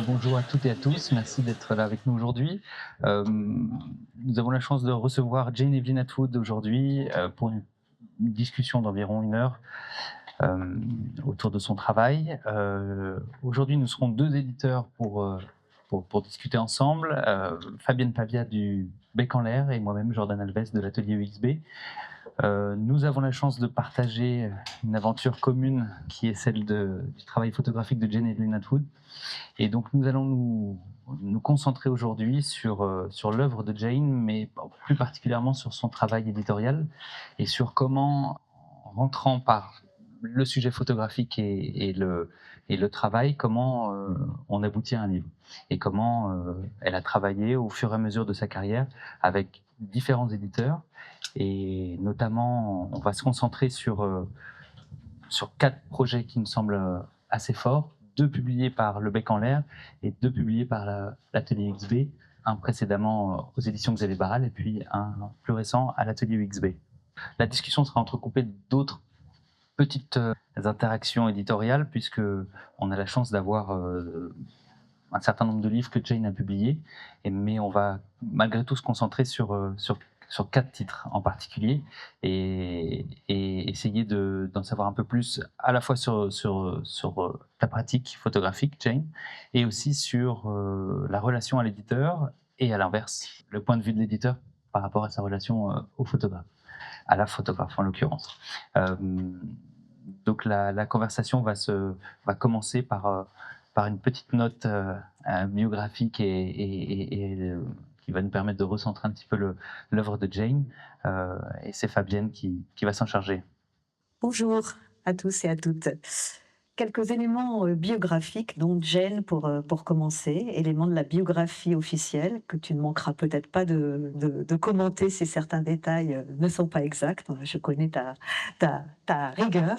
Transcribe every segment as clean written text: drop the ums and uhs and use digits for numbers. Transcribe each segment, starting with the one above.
Bonjour à toutes et à tous, merci d'être là avec nous aujourd'hui. Nous avons la chance de recevoir Jane Evelyn Atwood aujourd'hui pour une discussion d'environ 1 heure autour de son travail. Aujourd'hui, nous serons 2 éditeurs pour discuter ensemble, Fabienne Pavia du Bec en l'air et moi-même Jordan Alves de l'atelier UXB. Nous avons la chance de partager une aventure commune qui est celle du travail photographique de Jane Evelyn Atwood. Et donc nous allons nous concentrer aujourd'hui sur l'œuvre de Jane, mais plus particulièrement sur son travail éditorial et sur comment, en rentrant par le sujet photographique et le travail, comment on aboutit à un livre et comment elle a travaillé au fur et à mesure de sa carrière avec différents éditeurs. Et notamment, on va se concentrer sur 4 projets qui me semblent assez forts, 2 publiés par Le Bec en l'air et 2 publiés par l'atelier UXB, un précédemment aux éditions Xavier Barral et puis un plus récent à l'atelier UXB. La discussion sera entrecoupée d'autres petites interactions éditoriales puisque on a la chance d'avoir un certain nombre de livres que Jane a publiés, mais on va malgré tout se concentrer sur 4 titres en particulier et essayer d'en savoir un peu plus à la fois sur ta pratique photographique, Jane, et aussi sur la relation à l'éditeur et à l'inverse, le point de vue de l'éditeur par rapport à sa relation au photographe, à la photographe en l'occurrence. Donc la conversation va commencer par une petite note biographique et qui va nous permettre de recentrer un petit peu l'œuvre de Jane. Et c'est Fabienne qui va s'en charger. Bonjour à tous et à toutes. Quelques éléments biographiques, dont Jane pour commencer, éléments de la biographie officielle que tu ne manqueras peut-être pas de commenter si certains détails ne sont pas exacts. Je connais ta rigueur.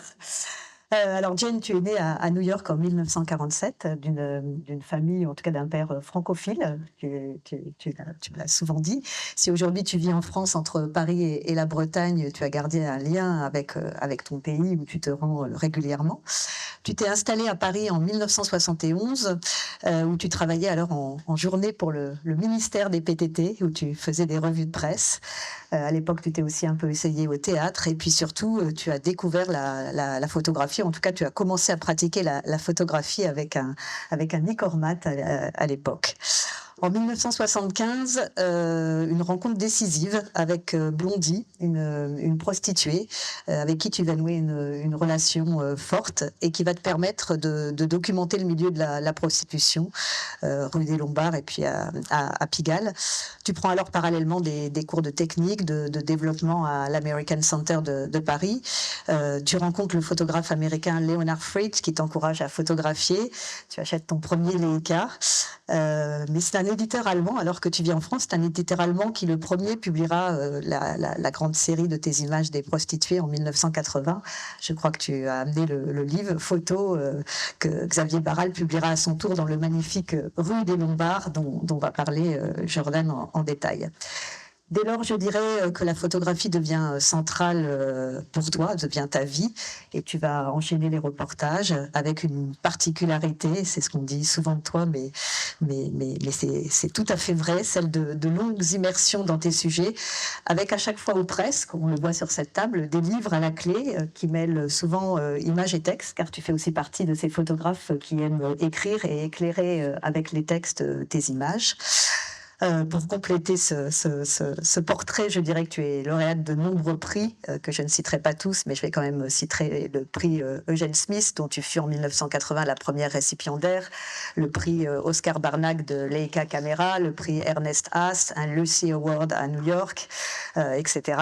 Alors Jane, tu es née à New York en 1947 d'une famille, en tout cas d'un père francophile, tu me l'as souvent dit. Si aujourd'hui tu vis en France entre Paris et la Bretagne, tu as gardé un lien avec ton pays où tu te rends régulièrement. Tu t'es installée à Paris en 1971, où tu travaillais alors en journée pour le ministère des PTT, où tu faisais des revues de presse. À l'époque, tu t'es aussi un peu essayée au théâtre, et puis surtout, tu as découvert la photographie. En tout cas, tu as commencé à pratiquer la photographie avec un Nicormat à l'époque. En 1975, une rencontre décisive avec Blondie, une prostituée, avec qui tu vas nouer une relation forte et qui va te permettre de documenter le milieu de la prostitution, rue des Lombards et puis à Pigalle. Tu prends alors parallèlement des cours de technique, de développement à l'American Center de Paris. Tu rencontres le photographe américain Leonard Fritz qui t'encourage à photographier. Tu achètes ton premier Leica. Mais c'est un éditeur allemand, alors que tu vis en France, c'est un éditeur allemand qui le premier publiera la grande série de tes images des prostituées en 1980. Je crois que tu as amené le livre photo que Xavier Barral publiera à son tour dans le magnifique Rue des Lombards, dont va parler Jordan en détail. Dès lors, je dirais que la photographie devient centrale pour toi, devient ta vie, et tu vas enchaîner les reportages avec une particularité, c'est ce qu'on dit souvent de toi, mais c'est tout à fait vrai, celle de longues immersions dans tes sujets, avec à chaque fois ou presque, on le voit sur cette table, des livres à la clé qui mêlent souvent images et textes, car tu fais aussi partie de ces photographes qui aiment écrire et éclairer avec les textes tes images. Pour compléter ce portrait, je dirais que tu es lauréate de nombreux prix, que je ne citerai pas tous, mais je vais quand même citer le prix Eugène Smith, dont tu fus en 1980 la première récipiendaire, le prix Oscar Barnack de Leica Camera, le prix Ernest Haas, un Lucy Award à New York, etc.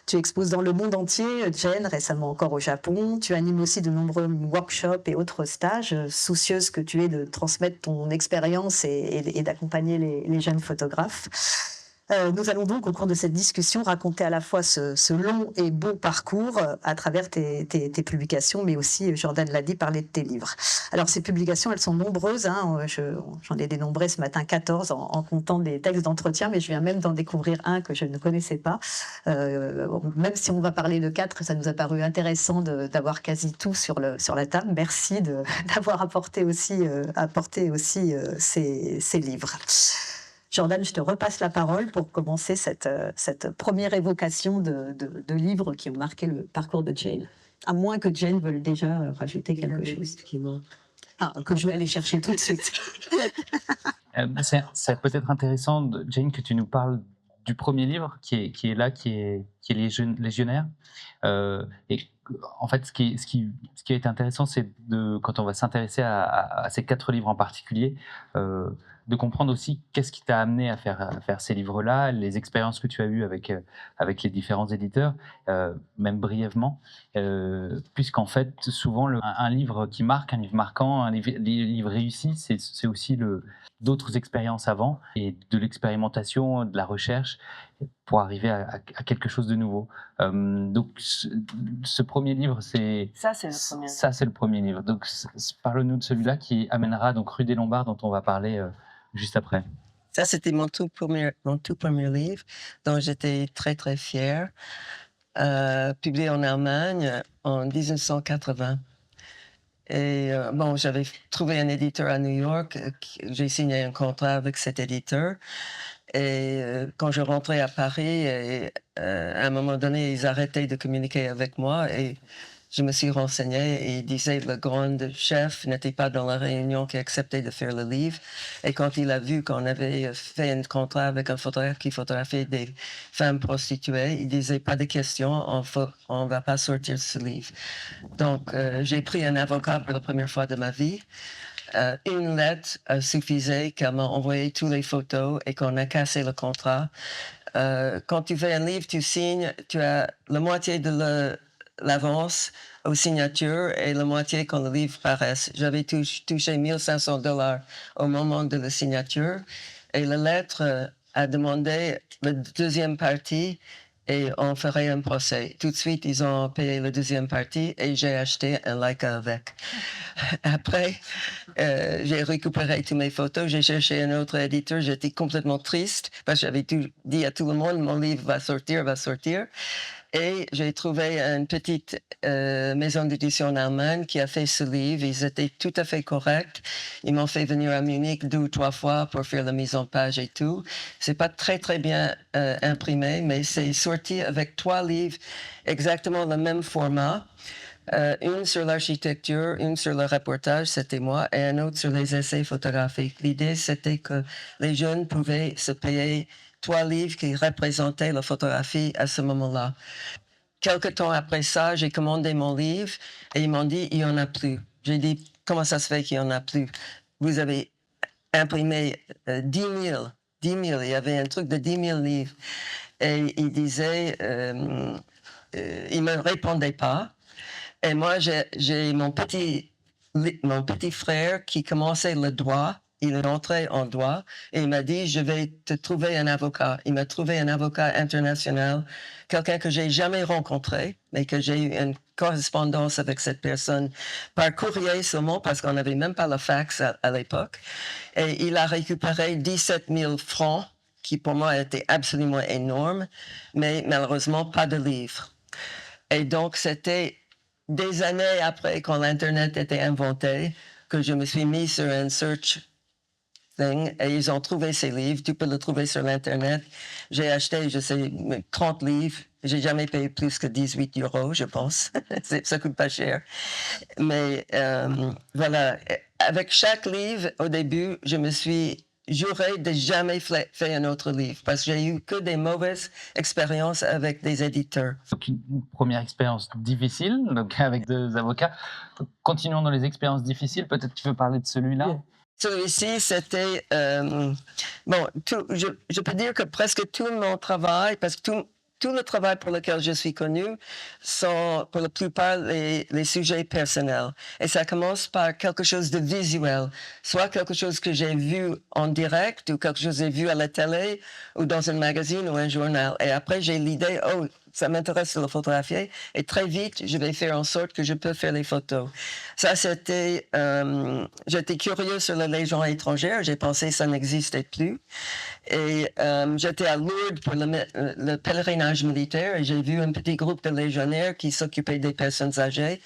Tu exposes dans le monde entier, Jane, récemment encore au Japon. Tu animes aussi de nombreux workshops et autres stages, soucieuse que tu es de transmettre ton expérience et d'accompagner les jeunes photographes. Nous allons donc, au cours de cette discussion, raconter à la fois ce long et beau parcours à travers tes publications, mais aussi, Jordan l'a dit, parler de tes livres. Alors, ces publications, elles sont nombreuses, hein, j'en ai dénombré ce matin 14 en comptant les textes d'entretien, mais je viens même d'en découvrir un que je ne connaissais pas. Même si on va parler de 4, ça nous a paru intéressant d'avoir quasi tout sur la table. Merci d'avoir apporté aussi ces livres. Jordan, je te repasse la parole pour commencer cette première évocation de livres qui ont marqué le parcours de Jane. À moins que Jane veuille déjà rajouter quelque chose. Que je vais aller chercher tout de suite. C'est peut-être intéressant, Jane, que tu nous parles du premier livre qui est Légionnaire. Et en fait, ce qui a été intéressant, c'est quand on va s'intéresser à ces 4 livres en particulier, de comprendre aussi qu'est-ce qui t'a amené à faire ces livres-là, les expériences que tu as eues avec les différents éditeurs, même brièvement, puisqu'en fait, souvent, un livre qui marque, un livre marquant, un livre réussi, c'est aussi d'autres expériences avant et de l'expérimentation, de la recherche pour arriver à quelque chose de nouveau. Donc, ce premier livre, c'est le premier livre. Donc, parle-nous de celui-là qui amènera donc Rue des Lombards, dont on va parler juste après. Ça, c'était mon tout premier livre, dont j'étais très, très fière, publié en Allemagne en 1980. Et j'avais trouvé un éditeur à New York, j'ai signé un contrat avec cet éditeur. Et quand je rentrais à Paris, à un moment donné, ils arrêtaient de communiquer avec moi et je me suis renseignée et ils disaient que le grand chef n'était pas dans la réunion qui acceptait de faire le livre. Et quand il a vu qu'on avait fait un contrat avec un photographe qui photographiait des femmes prostituées, il disait pas de question, on va pas sortir ce livre. Donc j'ai pris un avocat pour la première fois de ma vie. Une lettre suffisait qu'elle m'a envoyé toutes les photos et qu'on a cassé le contrat. Quand tu fais un livre, tu signes, tu as la moitié de l'avance aux signatures et la moitié quand le livre paraisse. J'avais touché $1,500 au moment de la signature et la lettre a demandé la deuxième partie et on ferait un procès. Tout de suite, ils ont payé la deuxième partie et j'ai acheté un Leica avec. Après, j'ai récupéré toutes mes photos, j'ai cherché un autre éditeur, j'étais complètement triste parce que j'avais dit à tout le monde, mon livre va sortir. Et j'ai trouvé une petite maison d'édition en Allemagne qui a fait ce livre. Ils étaient tout à fait corrects. Ils m'ont fait venir à Munich 2 ou 3 fois pour faire la mise en page et tout. C'est pas très, très bien imprimé, mais c'est sorti avec 3 livres exactement le même format. Une sur l'architecture, une sur le reportage, c'était moi, et un autre sur les essais photographiques. L'idée, c'était que les jeunes pouvaient se payer 3 livres qui représentaient la photographie à ce moment-là. Quelque temps après ça, j'ai commandé mon livre et ils m'ont dit, il n'y en a plus. J'ai dit, comment ça se fait qu'il n'y en a plus? Vous avez imprimé 10 000. Il y avait un truc de 10 000 livres. Et ils disaient, ils ne me répondaient pas. Et moi, j'ai mon petit frère qui commençait le droit. Il est entré en droit et il m'a dit, je vais te trouver un avocat. Il m'a trouvé un avocat international, quelqu'un que j'ai jamais rencontré, mais que j'ai eu une correspondance avec cette personne par courrier seulement, parce qu'on n'avait même pas le fax à l'époque. Et il a récupéré 17 000 francs, qui pour moi était absolument énorme, mais malheureusement pas de livre. Et donc, c'était des années après, quand l'Internet était inventé, que je me suis mis sur un search thing et ils ont trouvé ces livres. Tu peux le trouver sur l'Internet. J'ai acheté, 30 livres. J'ai jamais payé plus que 18 €, je pense. Ça coûte pas cher. Mais voilà. Avec chaque livre, au début, je me suis juré de jamais fait un autre livre parce que j'ai eu que des mauvaises expériences avec des éditeurs. Donc une première expérience difficile, donc avec 2 avocats. Continuons dans les expériences difficiles. Peut-être tu veux parler de celui-là. Yeah. Celui-ci, c'était... je peux dire que presque tout mon travail, parce que tout le travail pour lequel je suis connue sont pour la plupart les sujets personnels. Et ça commence par quelque chose de visuel, soit quelque chose que j'ai vu en direct ou quelque chose que j'ai vu à la télé ou dans un magazine ou un journal. Et après, j'ai l'idée, oh, ça m'intéresse de le photographier. Et très vite, je vais faire en sorte que je peux faire les photos. Ça, c'était... j'étais curieux sur la Légion étrangère. J'ai pensé que ça n'existait plus. Et j'étais à Lourdes pour le pèlerinage militaire et j'ai vu un petit groupe de légionnaires qui s'occupaient des personnes âgées.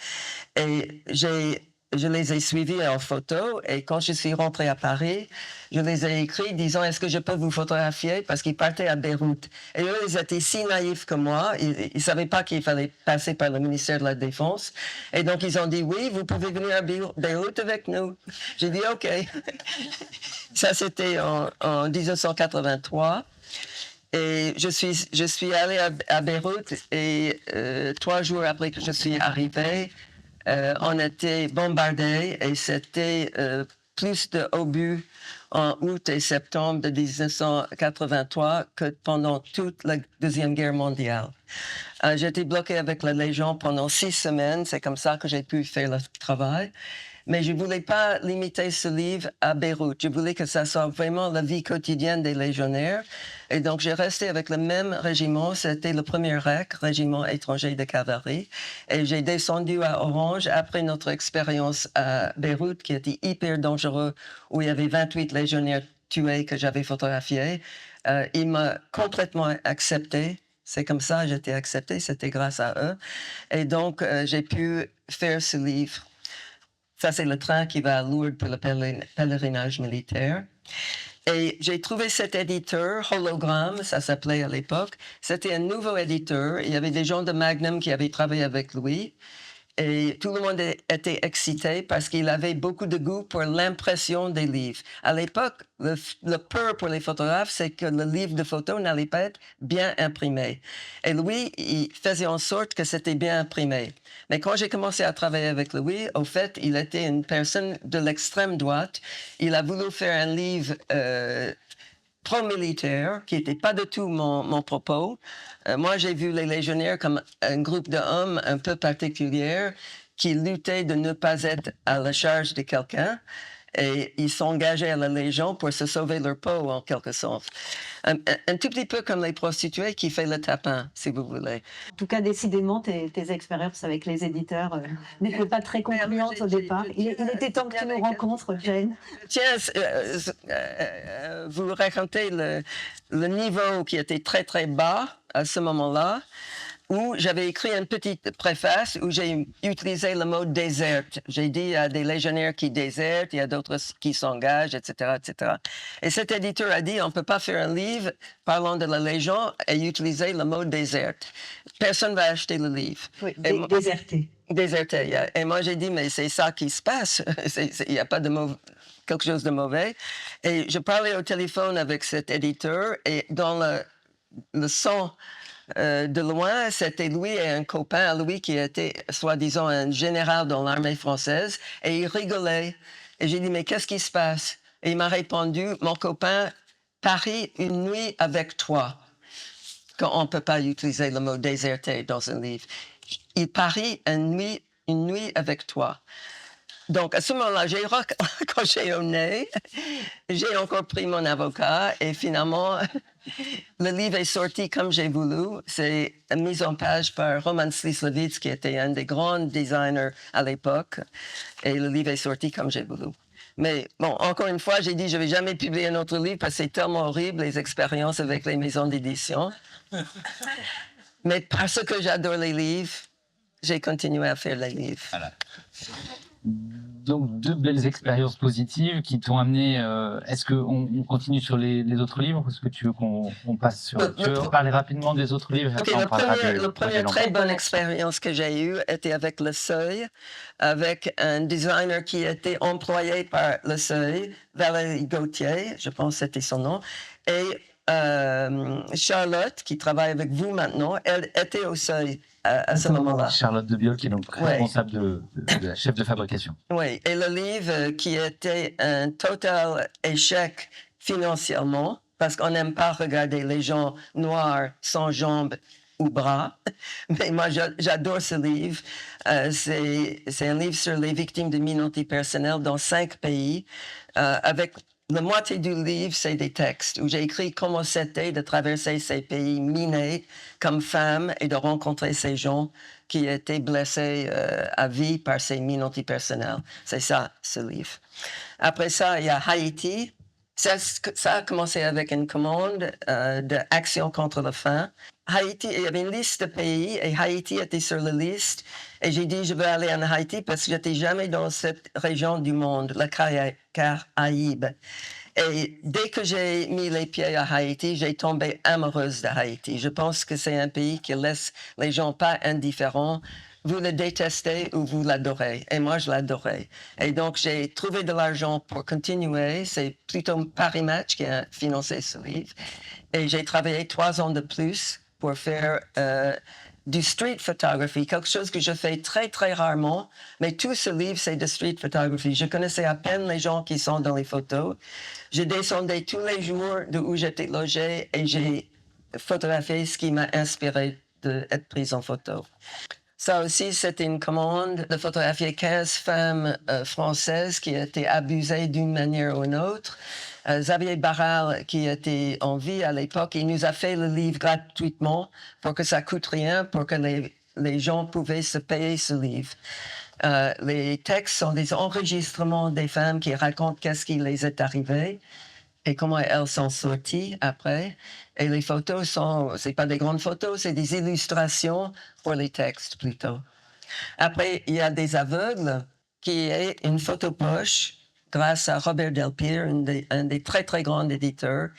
Et je les ai suivis en photo et quand je suis rentrée à Paris, je les ai écrits disant « Est-ce que je peux vous photographier ?» parce qu'ils partaient à Beyrouth. Et eux, ils étaient si naïfs que moi, ils ne savaient pas qu'il fallait passer par le ministère de la Défense. Et donc, ils ont dit « Oui, vous pouvez venir à Beyrouth avec nous. » J'ai dit « OK. » Ça, c'était en 1983. Et je suis allée à Beyrouth et 3 jours après que je suis arrivée, on était bombardés et c'était plus d'obus en août et septembre de 1983 que pendant toute la Deuxième Guerre mondiale. J'étais bloquée avec la Légion pendant 6 semaines, c'est comme ça que j'ai pu faire le travail. Mais je ne voulais pas limiter ce livre à Beyrouth. Je voulais que ça soit vraiment la vie quotidienne des légionnaires. Et donc, j'ai resté avec le même régiment. C'était le premier REC, Régiment étranger de cavalerie. Et j'ai descendu à Orange après notre expérience à Beyrouth, qui était hyper dangereux, où il y avait 28 légionnaires tués que j'avais photographiés. Ils m'ont complètement accepté. C'est comme ça, j'étais accepté. C'était grâce à eux. Et donc, j'ai pu faire ce livre. Ça, c'est le train qui va à Lourdes pour le pèlerinage militaire. Et j'ai trouvé cet éditeur, Hologramme, ça s'appelait à l'époque. C'était un nouveau éditeur. Il y avait des gens de Magnum qui avaient travaillé avec lui. Et tout le monde était excité parce qu'il avait beaucoup de goût pour l'impression des livres. À l'époque, le peur pour les photographes, c'est que le livre de photos n'allait pas être bien imprimé. Et lui, il faisait en sorte que c'était bien imprimé. Mais quand j'ai commencé à travailler avec lui, au fait, il était une personne de l'extrême droite. Il a voulu faire un livre pro-militaire, qui n'était pas du tout mon propos. Moi, j'ai vu les légionnaires comme un groupe d'hommes un peu particulier qui luttaient de ne pas être à la charge de quelqu'un. Et ils s'engageaient à la Légion pour se sauver leur peau, en quelque sorte. Un tout petit peu comme les prostituées qui font le tapin, si vous voulez. En tout cas, décidément, tes expériences avec les éditeurs n'étaient pas très concluantes au départ. Il était temps que tu nous rencontres, Jane. Tiens, vous racontez le niveau qui était très, très bas à ce moment-là, où j'avais écrit une petite préface où j'ai utilisé le mot « déserte ». J'ai dit, il y a des légionnaires qui désertent, il y a d'autres qui s'engagent, etc., etc. Et cet éditeur a dit, on ne peut pas faire un livre parlant de la Légion et utiliser le mot « déserte ». Personne ne va acheter le livre. Oui, déserté. Déserté, yeah. Et moi, j'ai dit, mais c'est ça qui se passe. Il n'y a pas de quelque chose de mauvais. Et je parlais au téléphone avec cet éditeur et dans le son de loin, c'était lui et un copain à lui qui était, soi-disant, un général dans l'armée française, et il rigolait. Et j'ai dit, mais qu'est-ce qui se passe? Et il m'a répondu, mon copain parie une nuit avec toi. On ne peut pas utiliser le mot déserté dans un livre. Il parie une nuit avec toi. Donc, à ce moment-là, j'ai raccroché au nez, j'ai encore pris mon avocat et finalement, le livre est sorti comme j'ai voulu. C'est mis en page par Roman Slislevitz, qui était un des grands designers à l'époque. Et le livre est sorti comme j'ai voulu. Mais bon, encore une fois, j'ai dit je ne vais jamais publier un autre livre parce que c'est tellement horrible, les expériences avec les maisons d'édition. Mais parce que j'adore les livres, j'ai continué à faire les livres. Voilà. Donc, 2 belles expériences positives qui t'ont amené. Est-ce qu'on continue sur les autres livres ou est-ce que tu veux qu'on passe sur. Tu veux parler rapidement des autres livres? Okay, la première très bonne expérience que j'ai eue était avec Le Seuil, avec un designer qui était employé par Le Seuil, Valérie Gauthier, je pense que c'était son nom, et Charlotte, qui travaille avec vous maintenant, elle était au Seuil à ce moment-là. Charlotte Debiol, qui est donc responsable de la chef de fabrication. Oui, et le livre qui était un total échec financièrement, parce qu'on n'aime pas regarder les gens noirs, sans jambes ou bras. Mais moi, j'adore ce livre. C'est un livre sur les victimes de minaudetés personnelles dans 5 pays. Avec la moitié du livre, c'est des textes où j'ai écrit comment c'était de traverser ces pays minés comme femme et de rencontrer ces gens qui étaient blessés à vie par ces minaudetés personnelles. C'est ça, ce livre. Après ça, il y a Haïti. Ça a commencé avec une commande d'Action contre la faim. Haïti, il y avait une liste de pays et Haïti était sur la liste. Et j'ai dit, je veux aller en Haïti parce que je n'étais jamais dans cette région du monde, la Caraïbe. Et dès que j'ai mis les pieds à Haïti, j'ai tombé amoureuse de Haïti. Je pense que c'est un pays qui laisse les gens pas indifférents. Vous le détestez ou vous l'adorez. Et moi, je l'adorais. Et donc, j'ai trouvé de l'argent pour continuer. C'est plutôt Paris Match qui a financé ce livre. Et j'ai travaillé 3 ans de plus pour faire du street photography, quelque chose que je fais très, très rarement. Mais tout ce livre, c'est de street photography. Je connaissais à peine les gens qui sont dans les photos. Je descendais tous les jours de où j'étais logée et j'ai photographié ce qui m'a inspiré d'être prise en photo. Ça aussi, c'était une commande de photographier 15 femmes françaises qui étaient abusées d'une manière ou d'une autre. Xavier Barral, qui était en vie à l'époque, il nous a fait le livre gratuitement pour que ça coûte rien, pour que les gens pouvaient se payer ce livre. Les textes sont des enregistrements des femmes qui racontent qu'est-ce qui les est arrivé et comment elles sont sorties après. Et les photos c'est pas des grandes photos, c'est des illustrations pour les textes plutôt. Après, il y a des aveugles qui est une photo poche grâce à Robert Delpire, un des très, très grands éditeurs,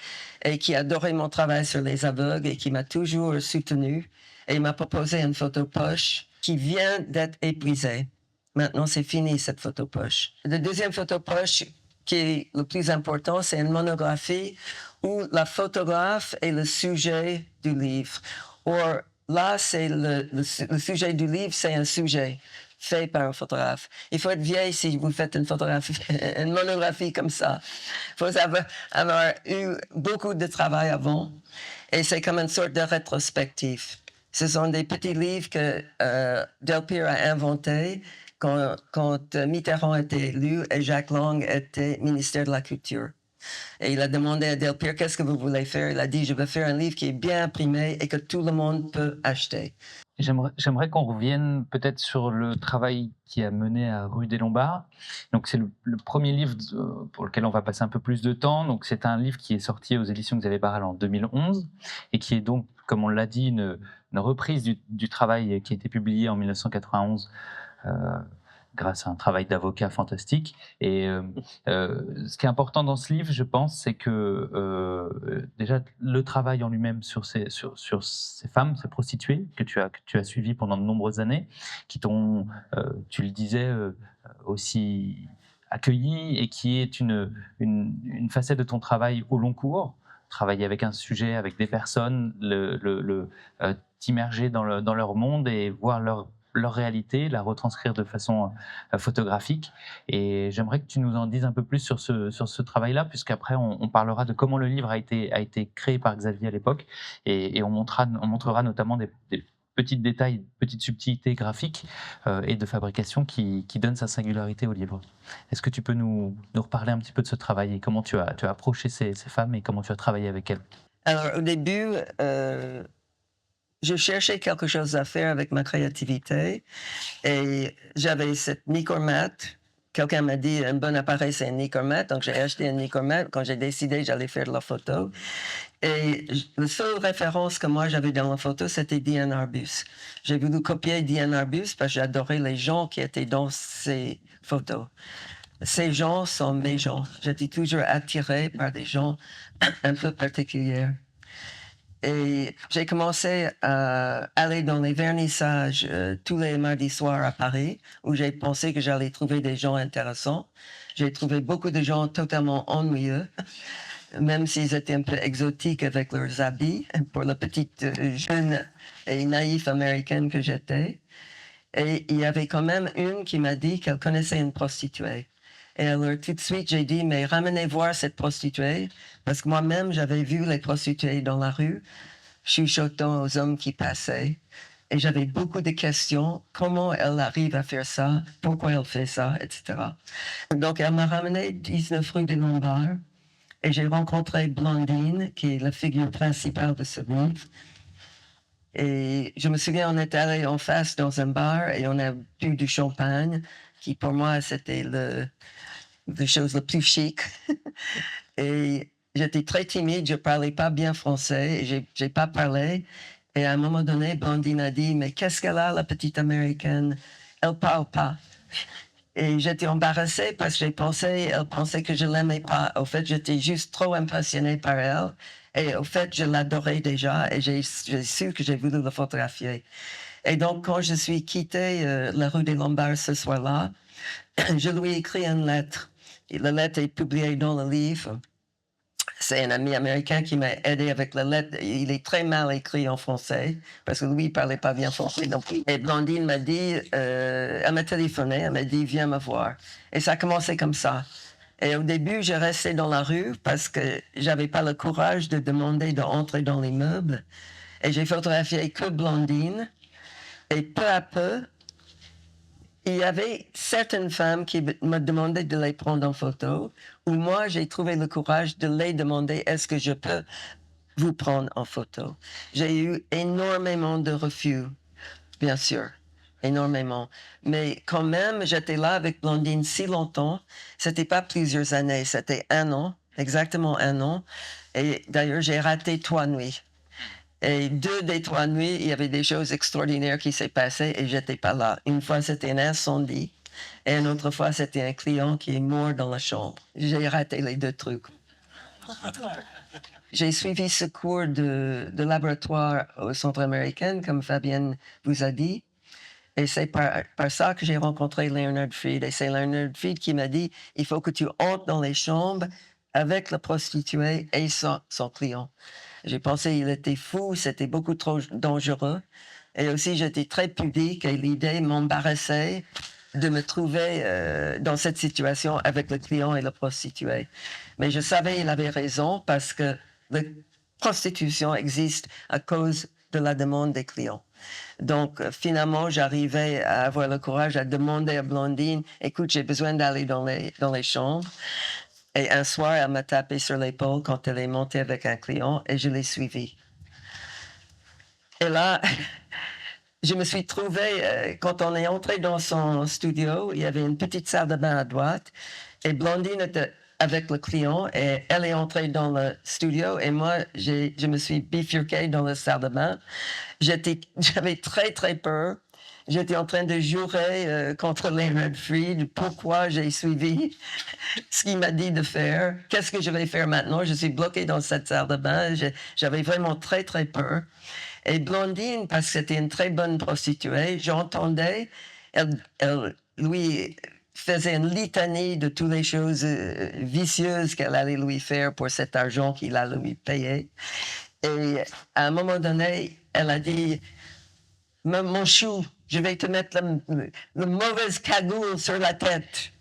et qui adorait mon travail sur les aveugles et qui m'a toujours soutenu. Et il m'a proposé une photo poche qui vient d'être épuisée. Maintenant, c'est fini, cette photo poche. La deuxième photo poche, qui est le plus important, c'est une monographie où la photographe est le sujet du livre. Or, là, c'est le sujet du livre, c'est un sujet fait par un photographe. Il faut être vieille si vous faites une photographie, une monographie comme ça. Il faut avoir eu beaucoup de travail avant. Et c'est comme une sorte de rétrospective. Ce sont des petits livres que Delpire a inventés quand Mitterrand était élu et Jacques Lang était ministère de la Culture. Et il a demandé à Delpire, qu'est-ce que vous voulez faire? Il a dit, je veux faire un livre qui est bien imprimé et que tout le monde peut acheter. J'aimerais qu'on revienne peut-être sur le travail qui a mené à Rue des Lombards. Donc c'est le premier livre pour lequel on va passer un peu plus de temps. Donc c'est un livre qui est sorti aux éditions Xavier Barral en 2011 et qui est donc, comme on l'a dit, une reprise du travail qui a été publié en 1991 grâce à un travail d'avocat fantastique. Et ce qui est important dans ce livre, je pense, c'est que déjà le travail en lui-même sur ces femmes, ces prostituées que tu as suivies pendant de nombreuses années, qui t'ont, tu le disais, aussi accueilli et qui est une facette de ton travail au long cours. Travailler avec un sujet, avec des personnes, t'immerger dans leur monde et voir leur réalité, la retranscrire de façon photographique. Et j'aimerais que tu nous en dises un peu plus sur ce travail-là, puisqu'après on parlera de comment le livre a été créé par Xavier à l'époque, et on montrera notamment des petits détails, petites subtilités graphiques et de fabrication qui donnent sa singularité au livre. Est-ce que tu peux nous reparler un petit peu de ce travail et comment tu as approché ces femmes et comment tu as travaillé avec elles? Alors, au début, je cherchais quelque chose à faire avec ma créativité et j'avais cette Nicormat. Quelqu'un m'a dit un bon appareil, c'est un Nicormat. Donc, j'ai acheté un Nicormat. Quand j'ai décidé, j'allais faire de la photo. Et la seule référence que moi j'avais dans la photo, c'était Diane Arbus. J'ai voulu copier Diane Arbus parce que j'adorais les gens qui étaient dans ces photos. Ces gens sont mes gens. J'étais toujours attirée par des gens un peu particuliers. Et j'ai commencé à aller dans les vernissages tous les mardis soirs à Paris, où j'ai pensé que j'allais trouver des gens intéressants. J'ai trouvé beaucoup de gens totalement ennuyeux, même s'ils étaient un peu exotiques avec leurs habits, pour la petite jeune et naïve américaine que j'étais. Et il y avait quand même une qui m'a dit qu'elle connaissait une prostituée. Et alors, tout de suite, j'ai dit, mais ramenez voir cette prostituée, parce que moi-même, j'avais vu les prostituées dans la rue, chuchotant aux hommes qui passaient. Et j'avais beaucoup de questions. Comment elle arrive à faire ça? Pourquoi elle fait ça? Etc. Donc, elle m'a ramené 19 rue des Lombards. Et j'ai rencontré Blondine, qui est la figure principale de ce livre. Et je me souviens, on est allé en face dans un bar et on a bu du champagne, qui pour moi, c'était la chose la plus chic. Et j'étais très timide, je parlais pas bien français, et j'ai pas parlé. Et à un moment donné, Blondine a dit, mais qu'est-ce qu'elle a, la petite américaine? Elle parle pas. Et j'étais embarrassée parce que elle pensait que je l'aimais pas. Au fait, j'étais juste trop impressionnée par elle. Et au fait, je l'adorais déjà et j'ai su que j'ai voulu la photographier. Et donc, quand je suis quitté la rue des Lombards ce soir-là, je lui ai écrit une lettre. Et la lettre est publiée dans le livre. C'est un ami américain qui m'a aidé avec la lettre. Il est très mal écrit en français parce que lui, il parlait pas bien français. Donc, et Blondine m'a dit, elle m'a téléphoné, elle m'a dit, viens me voir. Et ça a commencé comme ça. Et au début, je restais dans la rue parce que j'avais pas le courage de demander d'entrer dans l'immeuble. Et j'ai photographié que Blondine. Et peu à peu, il y avait certaines femmes qui me demandaient de les prendre en photo, ou moi, j'ai trouvé le courage de les demander, est-ce que je peux vous prendre en photo? J'ai eu énormément de refus, bien sûr, énormément. Mais quand même, j'étais là avec Blondine si longtemps, c'était pas plusieurs années, c'était 1 an, exactement 1 an. Et d'ailleurs, j'ai raté 3 nuits. Et 2 des 3 nuits, il y avait des choses extraordinaires qui s'est passées et j'étais pas là. Une fois, c'était un incendie et une autre fois, c'était un client qui est mort dans la chambre. J'ai raté les 2 trucs. J'ai suivi ce cours de laboratoire au Centre américain, comme Fabienne vous a dit. Et c'est par ça que j'ai rencontré Leonard Fried. Et c'est Leonard Fried qui m'a dit, il faut que tu entres dans les chambres avec la prostituée et son client. J'ai pensé qu'il était fou, c'était beaucoup trop dangereux. Et aussi, j'étais très pudique et l'idée m'embarrassait de me trouver dans cette situation avec le client et la prostituée. Mais je savais qu'il avait raison parce que la prostitution existe à cause de la demande des clients. Donc, finalement, j'arrivais à avoir le courage à demander à Blondine, écoute, j'ai besoin d'aller dans les chambres. Et un soir, elle m'a tapé sur l'épaule quand elle est montée avec un client et je l'ai suivie. Et là, je me suis trouvée, quand on est entré dans son studio, il y avait une petite salle de bain à droite et Blondine était avec le client et elle est entrée dans le studio et moi, je me suis bifurquée dans la salle de bain. J'avais très, très peur. J'étais en train de jurer contre Leonard Fried pourquoi j'ai suivi ce qu'il m'a dit de faire. Qu'est-ce que je vais faire maintenant? Je suis bloquée dans cette salle de bain. J'avais vraiment très, très peur. Et Blondine, parce que c'était une très bonne prostituée, j'entendais, elle lui faisait une litanie de toutes les choses vicieuses qu'elle allait lui faire pour cet argent qu'il allait lui payer. Et à un moment donné, elle a dit, mon chou, je vais te mettre la mauvaise cagoule sur la tête.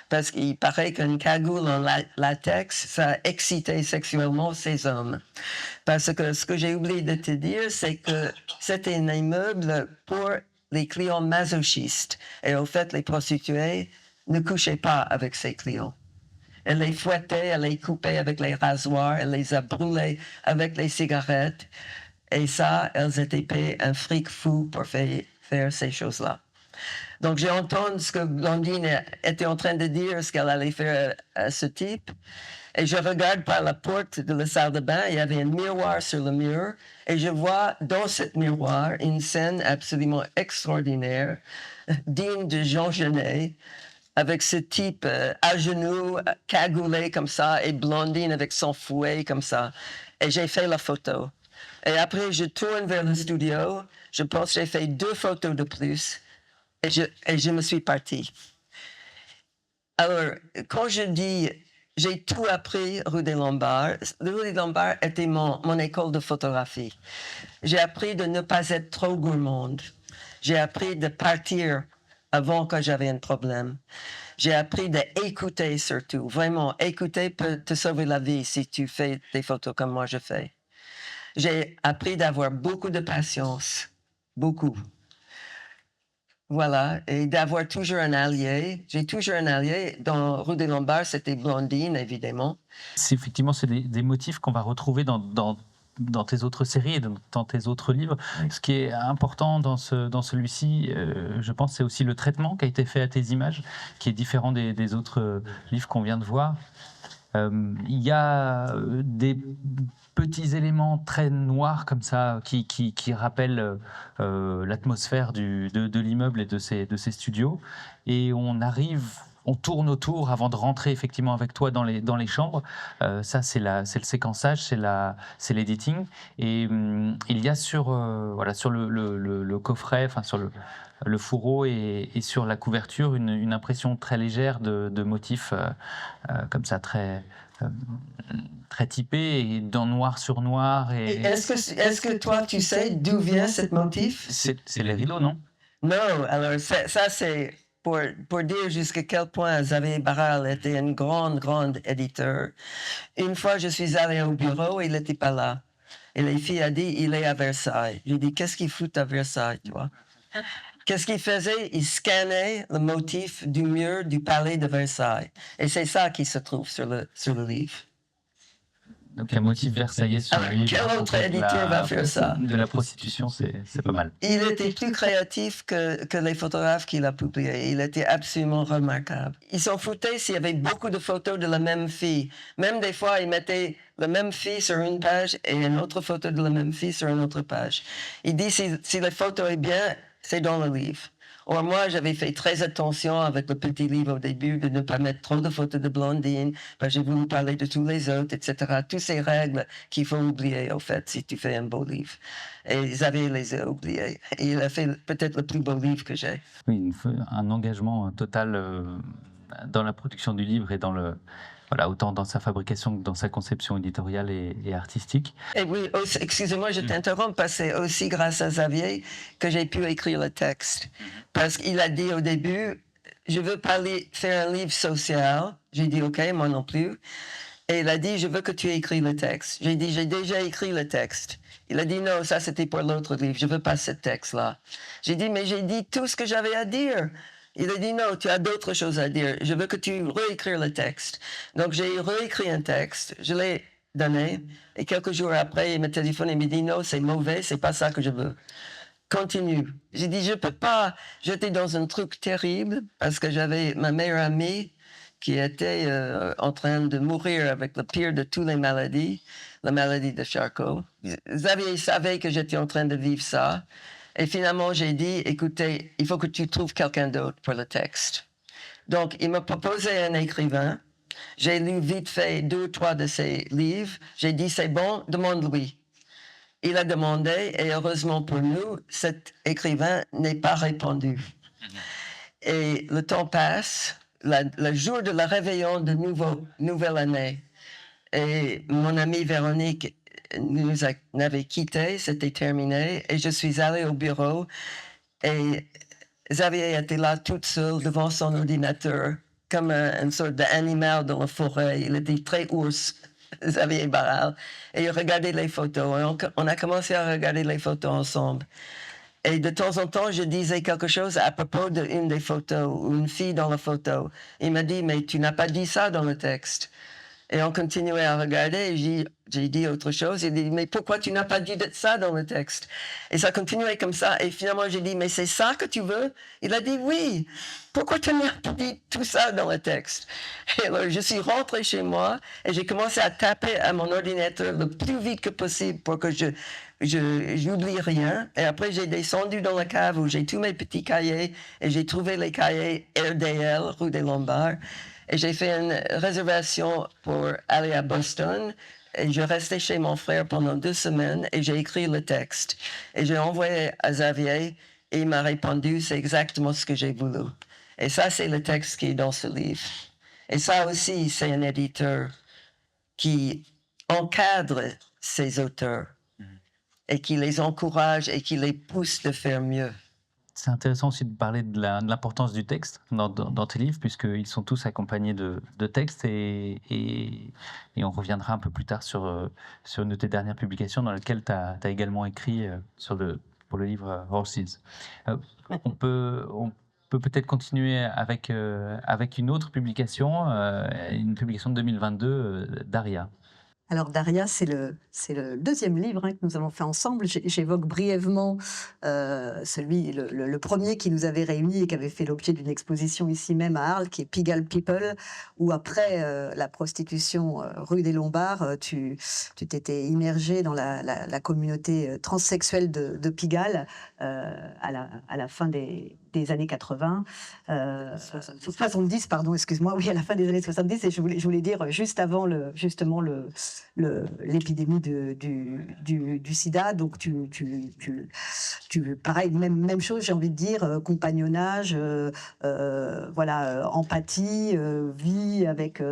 Parce qu'il paraît qu'une cagoule en latex, ça excitait sexuellement ces hommes. Parce que ce que j'ai oublié de te dire, c'est que c'était un immeuble pour les clients masochistes. Et au fait, les prostituées ne couchaient pas avec ces clients. Elle les fouettait, elle les coupait avec les rasoirs, elle les a brûlés avec les cigarettes. Et ça, elles étaient payées un fric fou pour faire ces choses-là. Donc, j'ai entendu ce que Blondine était en train de dire, ce qu'elle allait faire à ce type. Et je regarde par la porte de la salle de bain, il y avait un miroir sur le mur, et je vois dans ce miroir une scène absolument extraordinaire, digne de Jean Genet, avec ce type à genoux, cagoulé comme ça, et Blondine avec son fouet comme ça. Et j'ai fait la photo. Et après, je tourne vers le studio, je pense que j'ai fait 2 photos de plus, et je me suis partie. Alors, quand je dis j'ai tout appris rue des Lombards, rue des Lombards était mon école de photographie. J'ai appris de ne pas être trop gourmande. J'ai appris de partir avant que j'avais un problème. J'ai appris d'écouter surtout. Vraiment, écouter peut te sauver la vie si tu fais des photos comme moi je fais. J'ai appris d'avoir beaucoup de patience, beaucoup. Voilà, et d'avoir toujours un allié. J'ai toujours un allié. Dans Rue des Lombards, c'était Blondine, évidemment. Effectivement, c'est des motifs qu'on va retrouver dans tes autres séries et dans tes autres livres. Oui. Ce qui est important dans celui-ci, je pense, c'est aussi le traitement qui a été fait à tes images, qui est différent des autres livres qu'on vient de voir. Il y a des petits éléments très noirs comme ça qui rappellent l'atmosphère de l'immeuble et de ses studios. Et on tourne autour avant de rentrer effectivement avec toi dans les chambres. Ça, c'est le séquençage, c'est l'editing. Et il y a sur le coffret, enfin sur le fourreau et sur la couverture une impression très légère de motifs comme ça très typés et dans noir sur noir. Et est-ce que toi, tu sais d'où vient ce motif? C'est les rideaux, non? Non, alors ça c'est pour dire jusqu'à quel point Xavier Barral était un grand éditeur. Une fois, je suis allée au bureau, il n'était pas là. Et les filles ont dit, il est à Versailles. J'ai dit, qu'est-ce qu'il fout à Versailles, tu vois? Qu'est-ce qu'il faisait? Il scannait le motif du mur du palais de Versailles. Et c'est ça qui se trouve sur le livre. Donc un motif versaillais sur le livre. Quel autre éditeur va faire ça? De la prostitution, c'est pas mal. Il était plus créatif que les photographes qu'il a publiés. Il était absolument remarquable. Ils s'en foutaient s'il y avait beaucoup de photos de la même fille. Même des fois, ils mettaient la même fille sur une page et une autre photo de la même fille sur une autre page. Il dit si la photo est bien, c'est dans le livre. Or, moi, j'avais fait très attention avec le petit livre au début de ne pas mettre trop de photos de Blondine, parce que j'ai voulu parler de tous les autres, etc. Toutes ces règles qu'il faut oublier, au fait, si tu fais un beau livre. Et Xavier les a oubliées. Et il a fait peut-être le plus beau livre que j'ai. Oui, un engagement total dans la production du livre et autant dans sa fabrication que dans sa conception éditoriale et artistique. Et oui, excusez-moi, je t'interromps, parce que c'est aussi grâce à Xavier que j'ai pu écrire le texte. Parce qu'il a dit au début, je veux faire un livre social. J'ai dit, OK, moi non plus. Et il a dit, je veux que tu écris le texte. J'ai dit, j'ai déjà écrit le texte. Il a dit, non, ça c'était pour l'autre livre, je veux pas ce texte-là. J'ai dit, mais j'ai dit tout ce que j'avais à dire. Il a dit, non, tu as d'autres choses à dire. Je veux que tu réécris le texte. Donc, j'ai réécrit un texte. Je l'ai donné. Et quelques jours après, il m'a téléphoné et m'a dit, non, c'est mauvais, c'est pas ça que je veux. Continue. J'ai dit, je peux pas. J'étais dans un truc terrible parce que j'avais ma meilleure amie qui était en train de mourir avec le pire de toutes les maladies, la maladie de Charcot. Xavier savait que j'étais en train de vivre ça. Et finalement, j'ai dit, écoutez, il faut que tu trouves quelqu'un d'autre pour le texte. Donc, il m'a proposé un écrivain. J'ai lu vite fait 2 ou 3 de ses livres. J'ai dit, c'est bon, demande-lui. Il a demandé, et heureusement pour nous, cet écrivain n'est pas répondu. Et le temps passe, le jour de la réveillon de nouvelle année, et mon amie Véronique nous avait quittés, c'était terminé, et je suis allée au bureau, et Xavier était là toute seule devant son ordinateur, comme une sorte d'animal dans la forêt. Il était très ours, Xavier Barral, et il regardait les photos. Et on a commencé à regarder les photos ensemble. Et de temps en temps, je disais quelque chose à propos d'une des photos, ou une fille dans la photo. Il m'a dit, mais tu n'as pas dit ça dans le texte. Et on continuait à regarder, et j'ai dit autre chose. Il dit, mais pourquoi tu n'as pas dit ça dans le texte? Et ça continuait comme ça. Et finalement, j'ai dit, mais c'est ça que tu veux? Il a dit, oui. Pourquoi tu n'as pas dit tout ça dans le texte? Et alors, je suis rentrée chez moi, et j'ai commencé à taper à mon ordinateur le plus vite que possible pour que j'oublie rien. Et après, j'ai descendu dans la cave où j'ai tous mes petits cahiers, et j'ai trouvé les cahiers RDL, rue des Lombards. Et j'ai fait une réservation pour aller à Boston. Et je restais chez mon frère pendant 2 semaines et j'ai écrit le texte. Et j'ai envoyé à Xavier et il m'a répondu, c'est exactement ce que j'ai voulu. Et ça, c'est le texte qui est dans ce livre. Et ça aussi, c'est un éditeur qui encadre ses auteurs et qui les encourage et qui les pousse de faire mieux. c'est intéressant aussi de parler de l'importance du texte dans tes livres, puisqu'ils sont tous accompagnés de textes et on reviendra un peu plus tard sur une de tes dernières publications dans laquelle tu as également écrit pour le livre Horses. On peut peut-être continuer avec une autre publication, une publication de 2022, Daria. Alors Daria, c'est le deuxième livre, hein, que nous avons fait ensemble. J'évoque brièvement le premier qui nous avait réunis et qui avait fait l'objet d'une exposition ici même à Arles, qui est Pigalle People, où après la prostitution rue des Lombards, tu t'étais immergé dans la communauté transsexuelle de Pigalle à la fin des années 80, 70, pardon, excuse-moi, oui, à la fin des années 70, et je voulais dire juste avant l'épidémie du sida. Donc pareil, même chose, j'ai envie de dire, compagnonnage, voilà, empathie, vie avec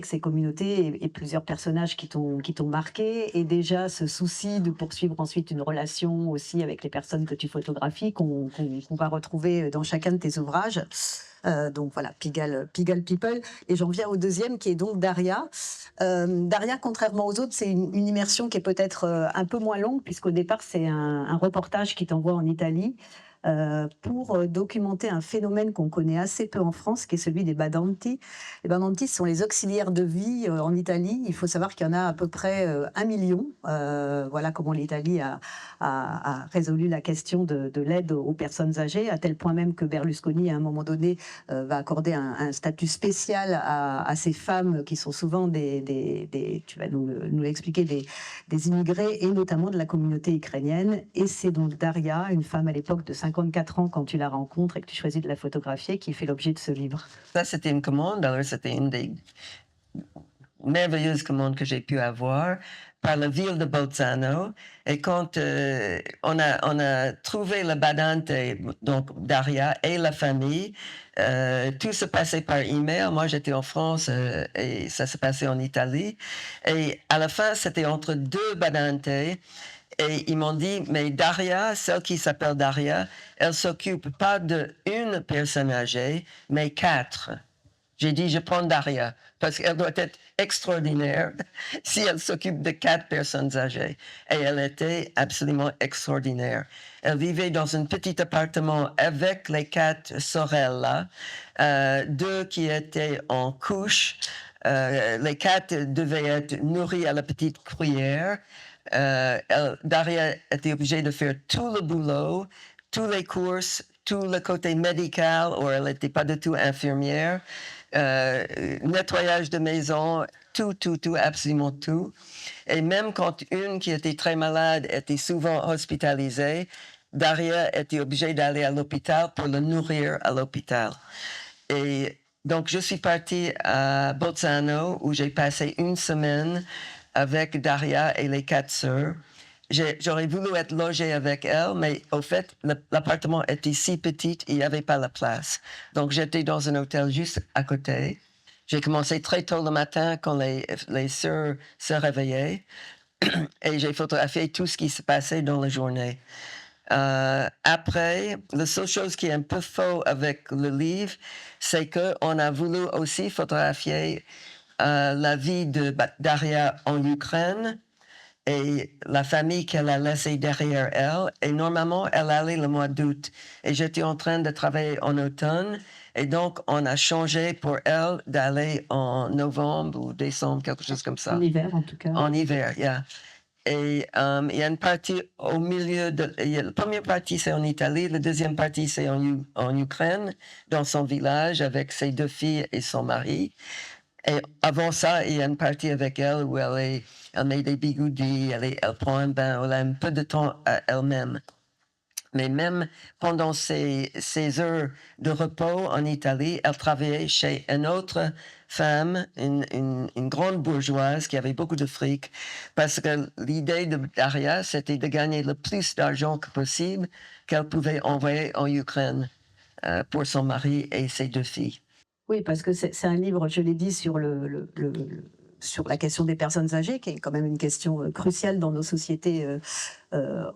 ces communautés et plusieurs personnages qui t'ont marqué, et déjà ce souci de poursuivre ensuite une relation aussi avec les personnes que tu photographies, qu'on va retrouver dans chacun de tes ouvrages. Donc voilà, Pigalle People. Et j'en viens au deuxième, qui est donc Daria. Daria, contrairement aux autres, c'est une immersion qui est peut-être un peu moins longue, puisqu'au départ, c'est un reportage qui t'envoie en Italie pour documenter un phénomène qu'on connaît assez peu en France, qui est celui des badanti. Les badanti sont les auxiliaires de vie en Italie. Il faut savoir qu'il y en a à peu près 1 million. Voilà comment l'Italie a résolu la question de l'aide aux personnes âgées, à tel point même que Berlusconi, à un moment donné, va accorder un statut spécial à ces femmes qui sont souvent tu vas nous l'expliquer, des immigrés, et notamment de la communauté ukrainienne. Et c'est donc Daria, une femme à l'époque de 54 ans quand tu la rencontres et que tu choisis de la photographier, qui fait l'objet de ce livre. Ça, c'était une commande. Alors, c'était une des merveilleuses commandes que j'ai pu avoir par la ville de Bolzano. Et quand on a trouvé le badante, donc Daria et la famille, tout se passait par email. Moi, j'étais en France et ça se passait en Italie. Et à la fin, c'était entre deux badantes. Et ils m'ont dit, mais Daria, celle qui s'appelle Daria, elle s'occupe pas d'une personne âgée, mais 4. J'ai dit, je prends Daria, parce qu'elle doit être extraordinaire si elle s'occupe de 4 personnes âgées. Et elle était absolument extraordinaire. Elle vivait dans un petit appartement avec les 4 sorelles-là, 2 qui étaient en couche. Les 4 devaient être nourris à la petite cuillère. Daria était obligée de faire tout le boulot, toutes les courses, tout le côté médical, ou elle n'était pas du tout infirmière, nettoyage de maison, tout, absolument tout. Et même quand une qui était très malade était souvent hospitalisée, Daria était obligée d'aller à l'hôpital pour le nourrir à l'hôpital. Et donc, je suis partie à Bolzano, où j'ai passé une semaine avec Daria et les 4 sœurs. J'aurais voulu être logée avec elle, mais au fait, l'appartement était si petit, il n'y avait pas la place. Donc, j'étais dans un hôtel juste à côté. J'ai commencé très tôt le matin quand les sœurs se réveillaient et j'ai photographié tout ce qui se passait dans la journée. Après, la seule chose qui est un peu faux avec le livre, c'est qu'on a voulu aussi photographier la vie de Daria en Ukraine et la famille qu'elle a laissée derrière elle. Et normalement, elle allait le mois d'août. Et j'étais en train de travailler en automne. Et donc, on a changé pour elle d'aller en novembre ou décembre, quelque chose comme ça. En hiver, en tout cas. En hiver, yeah. Et il y a une partie au milieu la première partie, c'est en Italie. La deuxième partie, c'est en Ukraine, dans son village, avec ses 2 filles et son mari. Et avant ça, il y a une partie avec elle où elle met des bigoudis, elle prend un bain, elle a un peu de temps à elle-même. Mais même pendant ces heures de repos en Italie, elle travaillait chez une autre femme, une grande bourgeoise qui avait beaucoup de fric, parce que l'idée de Daria, c'était de gagner le plus d'argent que possible qu'elle pouvait envoyer en Ukraine pour son mari et ses 2 filles. Oui, parce que c'est un livre, je l'ai dit, sur sur la question des personnes âgées, qui est quand même une question cruciale dans nos sociétés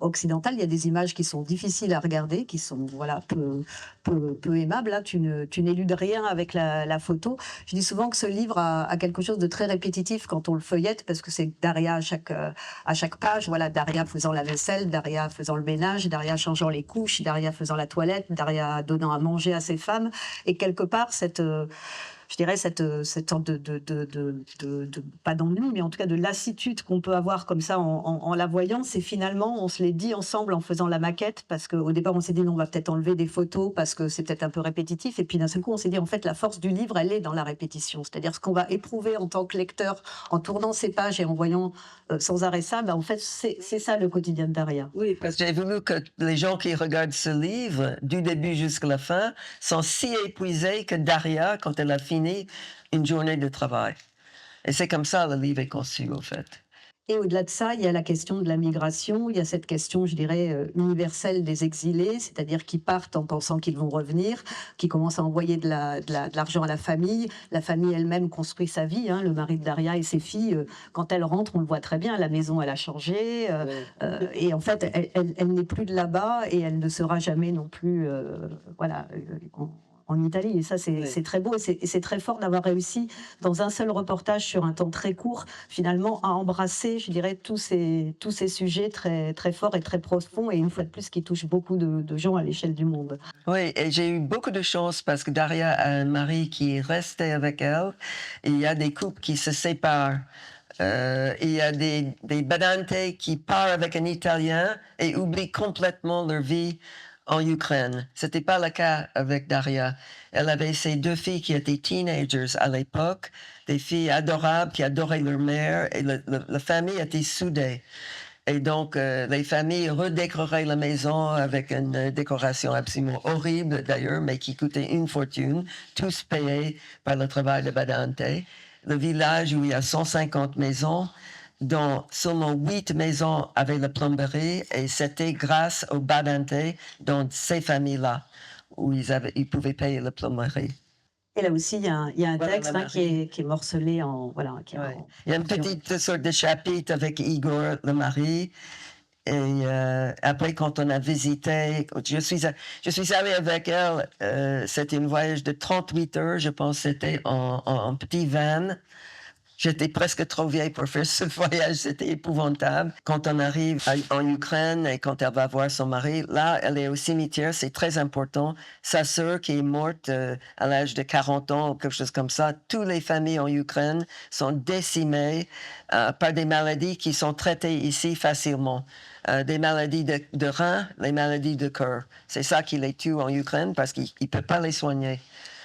occidentales. Il y a des images qui sont difficiles à regarder, qui sont voilà, peu aimables. Là, tu n'éludes rien avec la photo. Je dis souvent que ce livre a quelque chose de très répétitif quand on le feuillette, parce que c'est Daria à chaque page. Voilà, Daria faisant la vaisselle, Daria faisant le ménage, Daria changeant les couches, Daria faisant la toilette, Daria donnant à manger à ses femmes. Et quelque part, je dirais cette sorte pas d'ennui, mais en tout cas de lassitude qu'on peut avoir comme ça en la voyant, c'est finalement, on se l'est dit ensemble en faisant la maquette, parce qu'au départ on s'est dit non, on va peut-être enlever des photos parce que c'est peut-être un peu répétitif, et puis d'un seul coup on s'est dit en fait la force du livre elle est dans la répétition, c'est-à-dire ce qu'on va éprouver en tant que lecteur en tournant ces pages et en voyant sans arrêt ça, en fait c'est ça le quotidien de Daria. Oui, parce que j'ai voulu que les gens qui regardent ce livre, du début jusqu'à la fin, sont si épuisés que Daria, quand elle a fini une journée de travail. Et c'est comme ça le livre est conçu, au fait. Et au-delà de ça, il y a la question de la migration, il y a cette question, je dirais, universelle des exilés, c'est-à-dire qui partent en pensant qu'ils vont revenir, qui commencent à envoyer de l'argent à la famille elle-même construit sa vie, hein, le mari de Daria et ses filles, quand elles rentrent, on le voit très bien, la maison elle a changé, et en fait elle n'est plus de là-bas et elle ne sera jamais non plus, voilà, en Italie. Et ça, c'est très beau et c'est très fort d'avoir réussi, dans un seul reportage sur un temps très court, finalement, à embrasser, je dirais, tous ces sujets très, très forts et très profonds, et une fois de plus, qui touchent beaucoup de gens à l'échelle du monde. Oui, et j'ai eu beaucoup de chance parce que Daria a un mari qui est resté avec elle, et il y a des couples qui se séparent. Il y a des badantes qui partent avec un Italien et oublient complètement leur vie en Ukraine. C'était pas le cas avec Daria. Elle avait ses 2 filles qui étaient teenagers à l'époque, des filles adorables qui adoraient leur mère, et la famille était soudée. Et donc, les familles redécoraient la maison avec une décoration absolument horrible d'ailleurs, mais qui coûtait une fortune, tous payés par le travail de badante. Le village où il y a 150 maisons, dont seulement 8 maisons avaient la plomberie, et c'était grâce aux badante dans ces familles-là où ils pouvaient payer la plomberie. Et là aussi, il y a un Voilà, texte qui est morcelé en... Voilà, il y a une petite sorte de chapitre avec Igor, le mari. Et après, quand on a visité, je suis allée avec elle, c'était un voyage de 38 heures, je pense que c'était en petit van. J'étais presque trop vieille pour faire ce voyage, c'était épouvantable. Quand on arrive en Ukraine et quand elle va voir son mari, là, elle est au cimetière, c'est très important. Sa sœur qui est morte à l'âge de 40 ans ou quelque chose comme ça, toutes les familles en Ukraine sont décimées par des maladies qui sont traitées ici facilement. Des maladies de reins, les maladies de cœur. C'est ça qui les tue en Ukraine parce qu'il ne peut pas les soigner.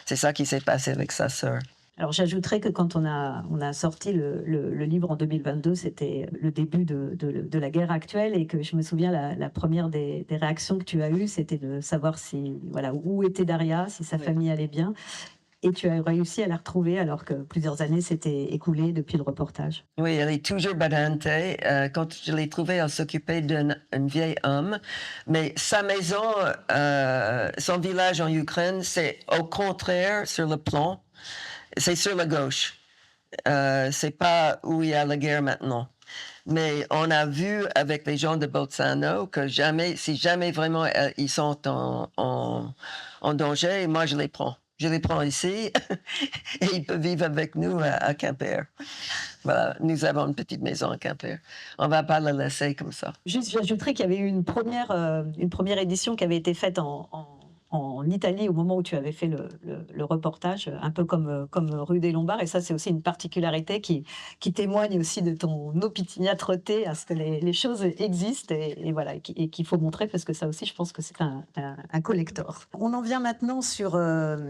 C'est ça qui s'est passé avec sa sœur. Alors j'ajouterais que quand on a sorti le livre en 2022, c'était le début de la guerre actuelle, et que je me souviens la première des réactions que tu as eues, c'était de savoir où était Daria, si sa famille allait bien. Et tu as réussi à la retrouver alors que plusieurs années s'étaient écoulées depuis le reportage. Oui, elle est toujours badante. Quand je l'ai trouvée, elle s'occupait d'un vieil homme. Mais sa maison, son village en Ukraine, c'est au contraire sur le plan. C'est sur la gauche. C'est pas où il y a la guerre maintenant. Mais on a vu avec les gens de Bolzano que si jamais vraiment ils sont en danger, moi je les prends. Je les prends ici et ils peuvent vivre avec nous à Quimper. Voilà, nous avons une petite maison à Quimper. On ne va pas la laisser comme ça. Juste, j'ajouterais qu'il y avait eu une première édition qui avait été faite en Italie au moment où tu avais fait le reportage, un peu comme Rue des Lombards. Et ça, c'est aussi une particularité qui témoigne aussi de ton opiniâtreté à ce que les choses existent et voilà, et qu'il faut montrer, parce que ça aussi, je pense que c'est un collector. On en vient maintenant sur un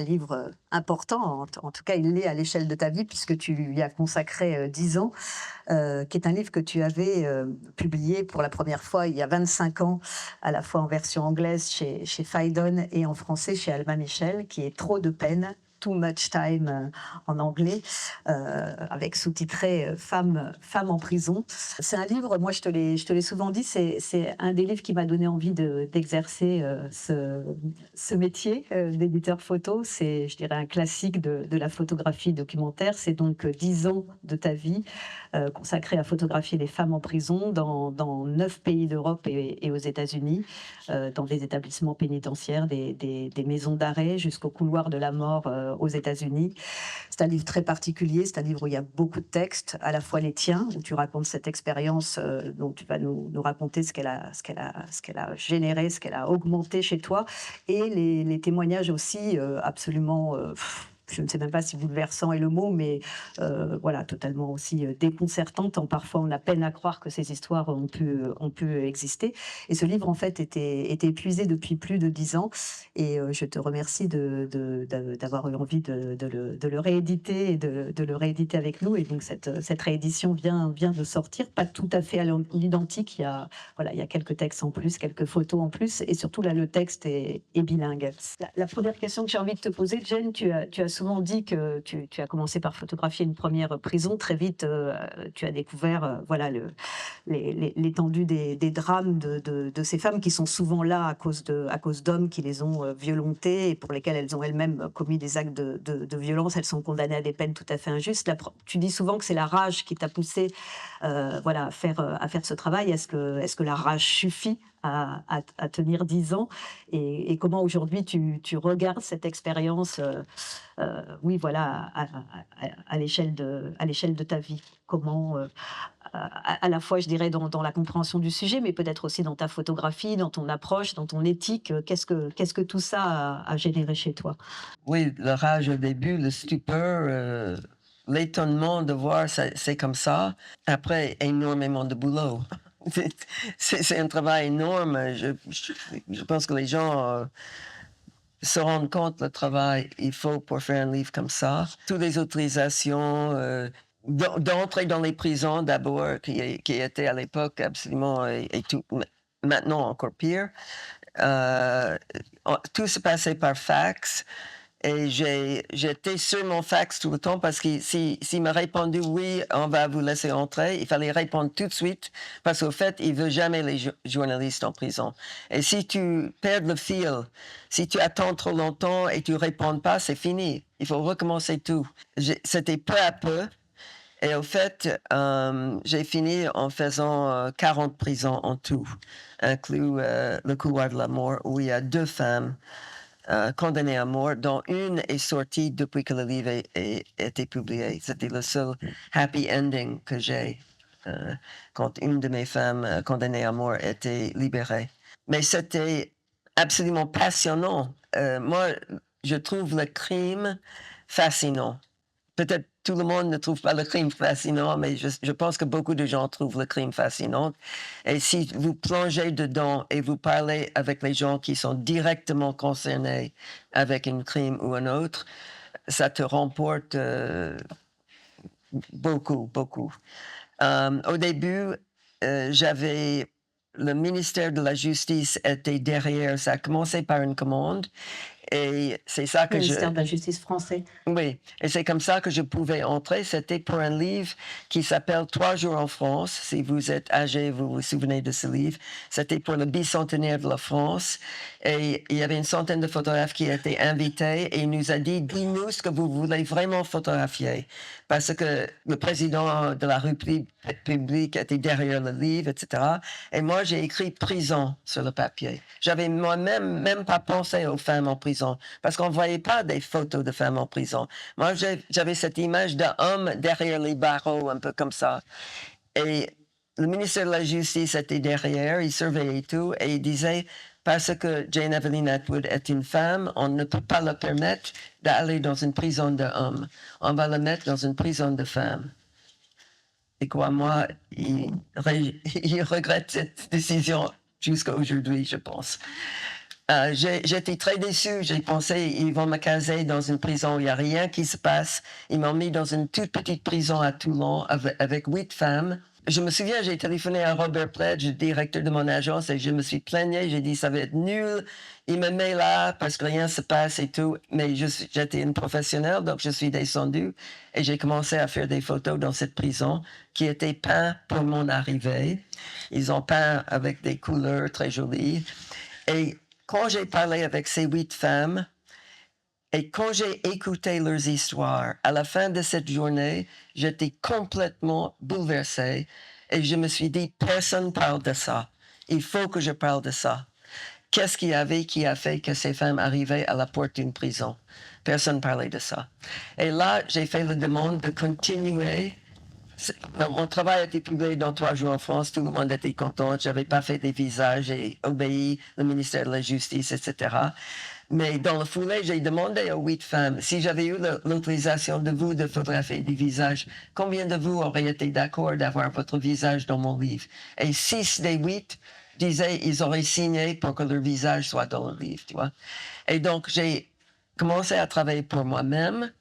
livre important, en tout cas il l'est à l'échelle de ta vie, puisque tu lui as consacré 10 ans, qui est un livre que tu avais publié pour la première fois il y a 25 ans, à la fois en version anglaise chez Phaidon et en français chez Alma Michel, qui est Trop de peine, Too Much Time en anglais, avec sous-titré Femmes en prison. C'est un livre, moi je te l'ai souvent dit, c'est un des livres qui m'a donné envie d'exercer ce métier d'éditeur photo. C'est, je dirais, un classique de la photographie documentaire. C'est donc 10 ans de ta vie consacrée à photographier les femmes en prison dans 9 pays d'Europe et aux États-Unis, dans des établissements pénitentiaires, des maisons d'arrêt jusqu'au couloir de la mort aux États-Unis. C'est un livre très particulier, c'est un livre où il y a beaucoup de textes, à la fois les tiens, où tu racontes cette expérience dont tu vas nous raconter ce qu'elle a généré, ce qu'elle a augmenté chez toi, et les témoignages aussi absolument... je ne sais même pas si bouleversant est le mot, mais voilà, totalement aussi déconcertant, tant parfois on a peine à croire que ces histoires ont pu exister. Et ce livre, en fait, était épuisé depuis plus de 10 ans. Et je te remercie d'avoir eu envie de le rééditer et de le rééditer avec nous. Et donc, cette réédition vient de sortir, pas tout à fait à l'identique. Il y a quelques textes en plus, quelques photos en plus. Et surtout, là, le texte est bilingue. La première question que j'ai envie de te poser, Jen, tu as souvent dit que tu as commencé par photographier une première prison. Très vite, tu as découvert voilà, l'étendue des drames de ces femmes qui sont souvent là à cause d'hommes qui les ont violentées et pour lesquelles elles ont elles-mêmes commis des actes de violence. Elles sont condamnées à des peines tout à fait injustes. Tu dis souvent que c'est la rage qui t'a poussé voilà, à faire ce travail. Est-ce que la rage suffit à tenir 10 ans et comment aujourd'hui tu regardes cette expérience oui, voilà, à l'échelle de ta vie. Comment, à la fois, je dirais, dans la compréhension du sujet, mais peut-être aussi dans ta photographie, dans ton approche, dans ton éthique. Qu'est-ce que tout ça a généré chez toi? Oui, le rage au début, le stupeur, l'étonnement de voir c'est comme ça. Après, énormément de boulot. C'est un travail énorme. Je pense que les gens se rendent compte le travail qu'il faut pour faire un livre comme ça. Toutes les autorisations d'entrer dans les prisons d'abord, qui étaient à l'époque absolument, et tout, maintenant encore pire. Tout se passait par fax. Et j'étais sur mon fax tout le temps parce que s'il m'a répondu oui, on va vous laisser entrer, il fallait répondre tout de suite parce qu'au fait, il veut jamais les journalistes en prison. Et si tu perds le fil, si tu attends trop longtemps et tu réponds pas, c'est fini. Il faut recommencer tout. C'était peu à peu. Et au fait, j'ai fini en faisant 40 prisons en tout, inclus le couloir de la mort où il y a 2 femmes condamnée à mort, dont une est sortie depuis que le livre a été publié. C'était le seul happy ending que j'ai quand une de mes femmes condamnées à mort était libérée. Mais c'était absolument passionnant. Moi, je trouve le crime fascinant. Peut-être tout le monde ne trouve pas le crime fascinant, mais je pense que beaucoup de gens trouvent le crime fascinant. Et si vous plongez dedans et vous parlez avec les gens qui sont directement concernés avec un crime ou un autre, ça te remporte beaucoup, beaucoup. Au début, j'avais... Le ministère de la Justice était derrière. Ça a commencé par une commande. Et c'est ça que le ministère de la Justice français. Oui, et c'est comme ça que je pouvais entrer. C'était pour un livre qui s'appelle 3 jours en France. Si vous êtes âgé, vous vous souvenez de ce livre. C'était pour le bicentenaire de la France. Et il y avait une centaine de photographes qui étaient invités et il nous a dit, dis-nous ce que vous voulez vraiment photographier. Parce que le président de la République était derrière le livre, etc. Et moi, j'ai écrit prison sur le papier. J'avais moi-même même pas pensé aux femmes en prison parce qu'on ne voyait pas des photos de femmes en prison. Moi, j'avais cette image d'un homme derrière les barreaux, un peu comme ça. Et le ministère de la Justice était derrière, il surveillait tout et il disait, parce que Jane Evelyn Atwood est une femme, on ne peut pas le permettre d'aller dans une prison d'hommes. On va le mettre dans une prison de femmes. Et crois-moi, il regrette cette décision jusqu'à aujourd'hui, je pense. J'étais très déçue. J'ai pensé, ils vont me caser dans une prison où il n'y a rien qui se passe. Ils m'ont mis dans une toute petite prison à Toulon avec 8 femmes. je me souviens, j'ai téléphoné à Robert Pledge, le directeur de mon agence, et je me suis plaigné. J'ai dit, ça va être nul. Il me met là parce que rien ne se passe et tout. Mais j'étais une professionnelle, donc je suis descendue et j'ai commencé à faire des photos dans cette prison qui était peinte pour mon arrivée. Ils ont peint avec des couleurs très jolies. Et quand j'ai parlé avec ces 8 femmes, et quand j'ai écouté leurs histoires, à la fin de cette journée, j'étais complètement bouleversée et je me suis dit, personne ne parle de ça. Il faut que je parle de ça. Qu'est-ce qu'il y avait qui a fait que ces femmes arrivaient à la porte d'une prison? Personne ne parlait de ça. Et là, j'ai fait la demande de continuer. Mon travail a été publié dans 3 jours en France. Tout le monde était content. Je n'avais pas fait des visages. J'ai obéi le ministère de la Justice, etc. Mais dans le foulée, j'ai demandé aux 8 femmes si j'avais eu l'autorisation de vous de photographier des visages, combien de vous auraient été d'accord d'avoir votre visage dans mon livre? Et 6 des 8 disaient ils auraient signé pour que leur visage soit dans le livre, tu vois. Et donc, j'ai commencé à travailler pour moi-même.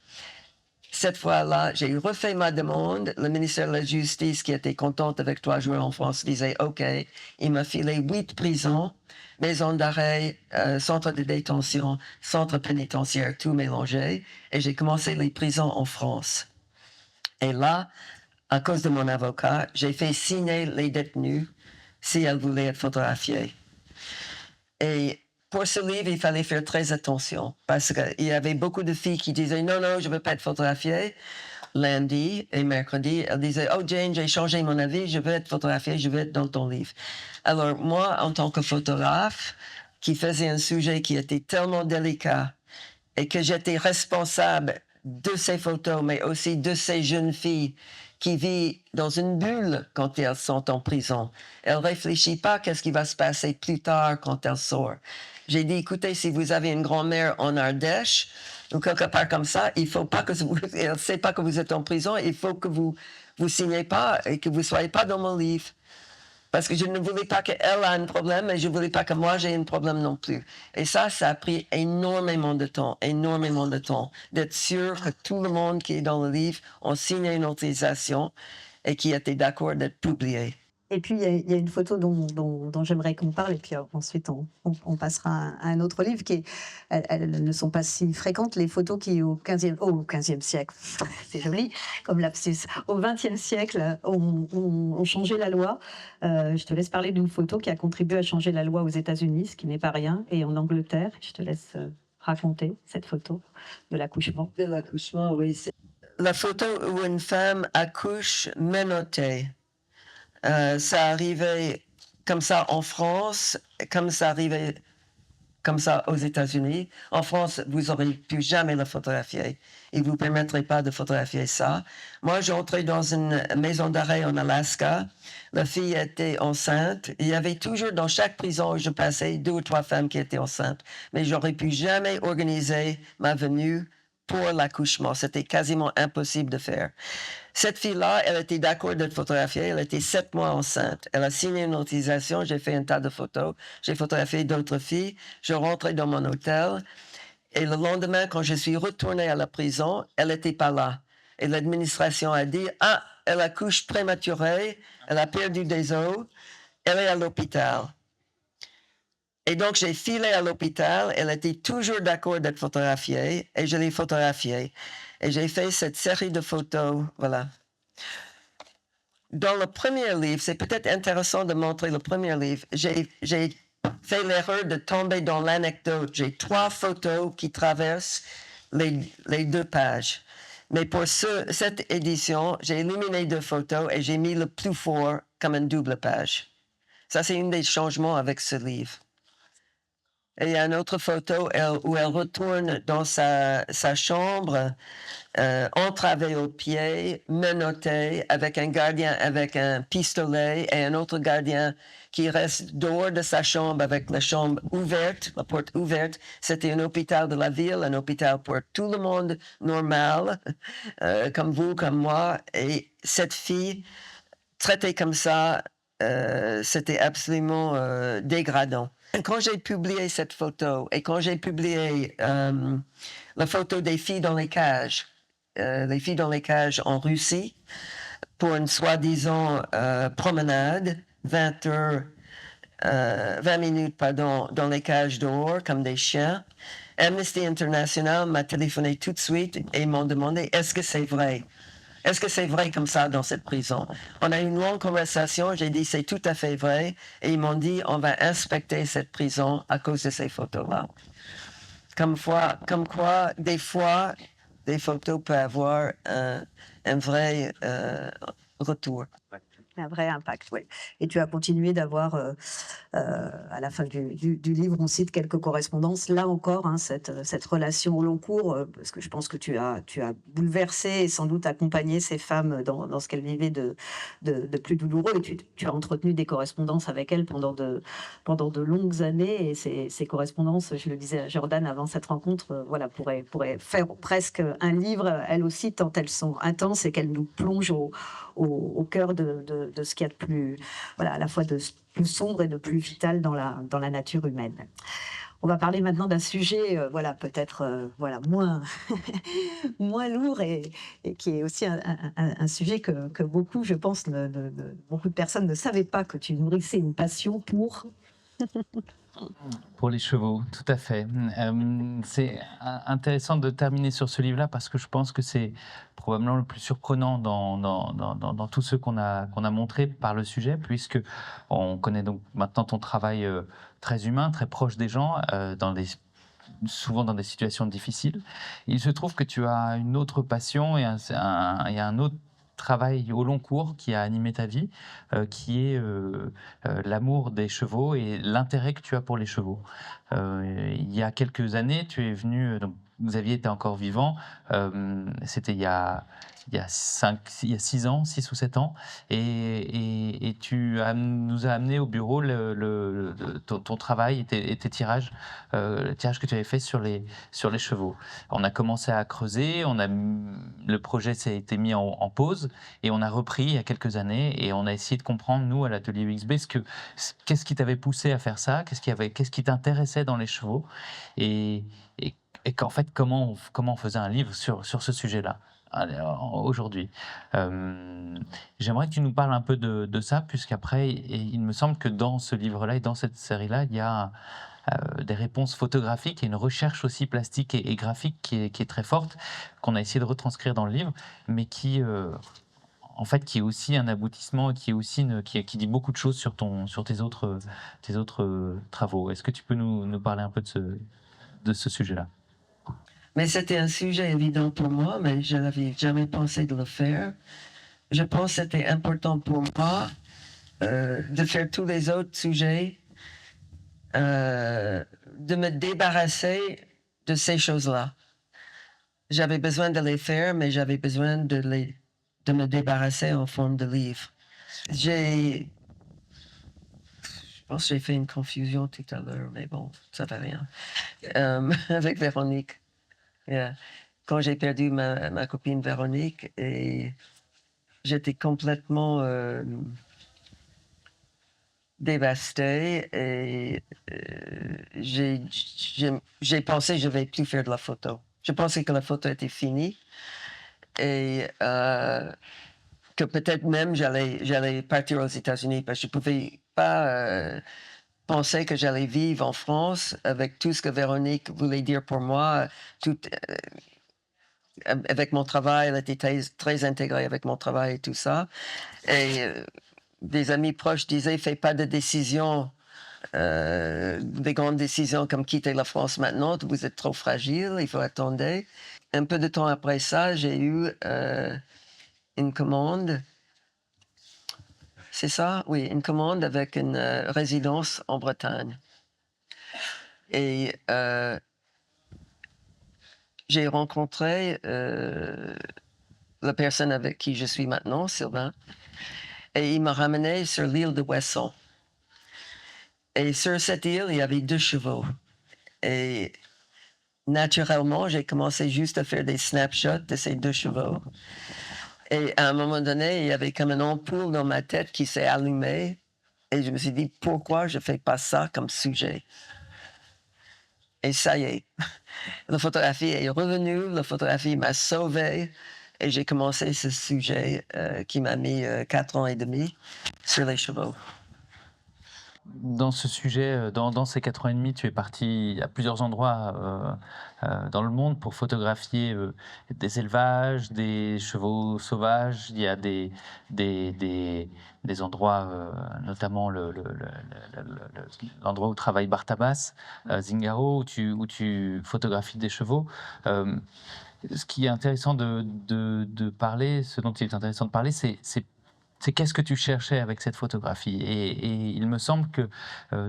Cette fois-là, j'ai refait ma demande. Le ministère de la Justice, qui était contente avec 3 jours en France, disait OK. Il m'a filé 8 prisons, maisons d'arrêt, centre de détention, centre pénitentiaire, tout mélangé. Et j'ai commencé les prisons en France. Et là, à cause de mon avocat, j'ai fait signer les détenus si elles voulaient être photographiées. Et pour ce livre, il fallait faire très attention parce qu'il y avait beaucoup de filles qui disaient non, je ne veux pas être photographiée. Lundi et mercredi, elles disaient oh Jane, j'ai changé mon avis, je veux être photographiée, je veux être dans ton livre. Alors moi, en tant que photographe, qui faisait un sujet qui était tellement délicat et que j'étais responsable de ces photos, mais aussi de ces jeunes filles qui vivent dans une bulle quand elles sont en prison. Elles ne réfléchissent pas à ce qui va se passer plus tard quand elles sortent. J'ai dit, écoutez, si vous avez une grand-mère en Ardèche ou quelque part comme ça, il faut pas que elle ne sait pas que vous êtes en prison, il faut que vous signez pas et que vous soyez pas dans mon livre. Parce que je ne voulais pas qu'elle ait un problème et je ne voulais pas que moi j'ai un problème non plus. Et ça a pris énormément de temps, d'être sûr que tout le monde qui est dans le livre a signé une autorisation et qui était d'accord d'être publié. Et puis, il y a une photo dont j'aimerais qu'on parle, et puis ensuite on passera à un autre livre. Elles ne sont pas si fréquentes, les photos qui, au 15e siècle, c'est joli, comme lapsus, au 20e siècle, ont changé la loi. Je te laisse parler d'une photo qui a contribué à changer la loi aux États-Unis, ce qui n'est pas rien, et en Angleterre. Je te laisse raconter cette photo de l'accouchement. De l'accouchement, oui. La photo où une femme accouche menottée. Ça arrivait comme ça en France, comme ça arrivait comme ça aux États-Unis. En France, vous n'aurez pu jamais la photographier. Il ne vous permettrait pas de photographier ça. Moi, j'entrais dans une maison d'arrêt en Alaska. La fille était enceinte. Il y avait toujours dans chaque prison où je passais 2 ou 3 femmes qui étaient enceintes. Mais j'aurais pu jamais organiser ma venue pour l'accouchement. C'était quasiment impossible de faire. Cette fille-là, elle était d'accord d'être photographiée. Elle était 7 mois enceinte. Elle a signé une autorisation. J'ai fait un tas de photos. J'ai photographié d'autres filles. Je rentrais dans mon hôtel. Et le lendemain, quand je suis retournée à la prison, elle n'était pas là. Et l'administration a dit, elle accouche prématurée. Elle a perdu des os. Elle est à l'hôpital. Et donc, j'ai filé à l'hôpital. Elle était toujours d'accord d'être photographiée. Et je l'ai photographiée. Et j'ai fait cette série de photos, voilà. Dans le premier livre, c'est peut-être intéressant de montrer le premier livre. J'ai fait l'erreur de tomber dans l'anecdote. J'ai 3 photos qui traversent les 2 pages. Mais pour cette édition, j'ai éliminé 2 photos et j'ai mis le plus fort comme une double page. Ça, c'est un des changements avec ce livre. Et il y a une autre photo où elle retourne dans sa chambre, entravée aux pieds, menottée, avec un gardien avec un pistolet et un autre gardien qui reste dehors de sa chambre avec la chambre ouverte, la porte ouverte. C'était un hôpital de la ville, un hôpital pour tout le monde normal, comme vous, comme moi. Et cette fille, traitée comme ça, c'était absolument dégradant. Quand j'ai publié cette photo et quand j'ai publié la photo des filles dans les cages en Russie, pour une soi-disant promenade, 20 minutes dans les cages dehors comme des chiens. Amnesty International m'a téléphoné tout de suite et m'ont demandé est-ce que c'est vrai? Est-ce que c'est vrai comme ça dans cette prison? On a eu une longue conversation, j'ai dit c'est tout à fait vrai et ils m'ont dit on va inspecter cette prison à cause de ces photos-là. Comme quoi, des fois, des photos peuvent avoir un vrai retour. Un vrai impact, oui. Et tu as continué d'avoir, à la fin du livre, on cite quelques correspondances. Là encore, hein, cette relation au long cours, parce que je pense que tu as bouleversé et sans doute accompagné ces femmes dans ce qu'elles vivaient de plus douloureux. Et tu as entretenu des correspondances avec elles pendant de longues années. Et ces correspondances, je le disais à Jordan avant cette rencontre, voilà, pourraient faire presque un livre, elles aussi, tant elles sont intenses et qu'elles nous plongent au cœur de ce qu'il y a de plus, voilà, à la fois de plus sombre et de plus vital dans la nature humaine. On va parler maintenant d'un sujet, voilà, peut-être voilà, moins, moins lourd et qui est aussi un sujet que beaucoup, je pense, beaucoup de personnes ne savaient pas que tu nourrissais une passion pour les chevaux, tout à fait. C'est intéressant de terminer sur ce livre-là parce que je pense que c'est probablement le plus surprenant dans tous ceux qu'on a montré par le sujet, puisque on connaît donc maintenant ton travail très humain, très proche des gens, souvent dans des situations difficiles. Il se trouve que tu as une autre passion et un autre travail au long cours qui a animé ta vie, qui est l'amour des chevaux et l'intérêt que tu as pour les chevaux. Il y a quelques années, tu es venu, donc vous aviez été encore vivant, c'était il y a 6 ans, 6 ou 7 ans, et nous as amené au bureau ton travail et tes tirages, le tirage que tu avais fait sur les chevaux. On a commencé à creuser, le projet s'est été mis en pause, et on a repris il y a quelques années, et on a essayé de comprendre, nous, à l'atelier UXB, qu'est-ce qui t'avait poussé à faire ça, qu'est-ce qui t'intéressait dans les chevaux, et qu'en fait, comment on faisait un livre sur ce sujet-là aujourd'hui. J'aimerais que tu nous parles un peu de ça, puisqu'après, il me semble que dans ce livre-là et dans cette série-là, il y a des réponses photographiques et une recherche aussi plastique et graphique qui est très forte, qu'on a essayé de retranscrire dans le livre, mais qui en fait, qui est aussi un aboutissement, qui est aussi qui dit beaucoup de choses sur tes autres travaux. Est-ce que tu peux nous parler un peu de ce sujet-là? Mais c'était un sujet évident pour moi, mais je n'avais jamais pensé de le faire. Je pense que c'était important pour moi de faire tous les autres sujets, de me débarrasser de ces choses-là. J'avais besoin de les faire, mais j'avais besoin de me débarrasser en forme de livre. Je pense que j'ai fait une confusion tout à l'heure, mais bon, ça ne va rien. Avec Véronique. Yeah. Quand j'ai perdu ma copine Véronique, et j'étais complètement dévastée, et j'ai pensé que je ne vais plus faire de la photo. Je pensais que la photo était finie et que peut-être même j'allais partir aux États-Unis parce que je ne pouvais pas penser que j'allais vivre en France avec tout ce que Véronique voulait dire pour moi. Avec mon travail, elle était très intégrée avec mon travail et tout ça. Et des amis proches disaient, fais pas de décisions, des grandes décisions comme quitter la France maintenant, vous êtes trop fragile, il faut attendre. Un peu de temps après ça, j'ai eu une commande. C'est ça? Oui, une commande avec une résidence en Bretagne. Et j'ai rencontré la personne avec qui je suis maintenant, Sylvain, et il m'a ramené sur l'île de Ouessant. Et sur cette île, il y avait 2 chevaux. Et naturellement, j'ai commencé juste à faire des snapshots de ces 2 chevaux. Et à un moment donné, il y avait comme une ampoule dans ma tête qui s'est allumée. Et je me suis dit, pourquoi je ne fais pas ça comme sujet? Et ça y est, la photographie est revenue, la photographie m'a sauvée. Et j'ai commencé ce sujet qui m'a mis 4 ans et demi sur les chevaux. Dans ce sujet, dans ces 4 ans et demi, tu es parti à plusieurs endroits dans le monde pour photographier des élevages, des chevaux sauvages. Il y a des endroits, notamment l'endroit où travaille Bartabas, Zingaro, où tu photographies des chevaux. Ce qui est intéressant de parler, ce dont il est intéressant de parler, c'est qu'est-ce que tu cherchais avec cette photographie. Et il me semble que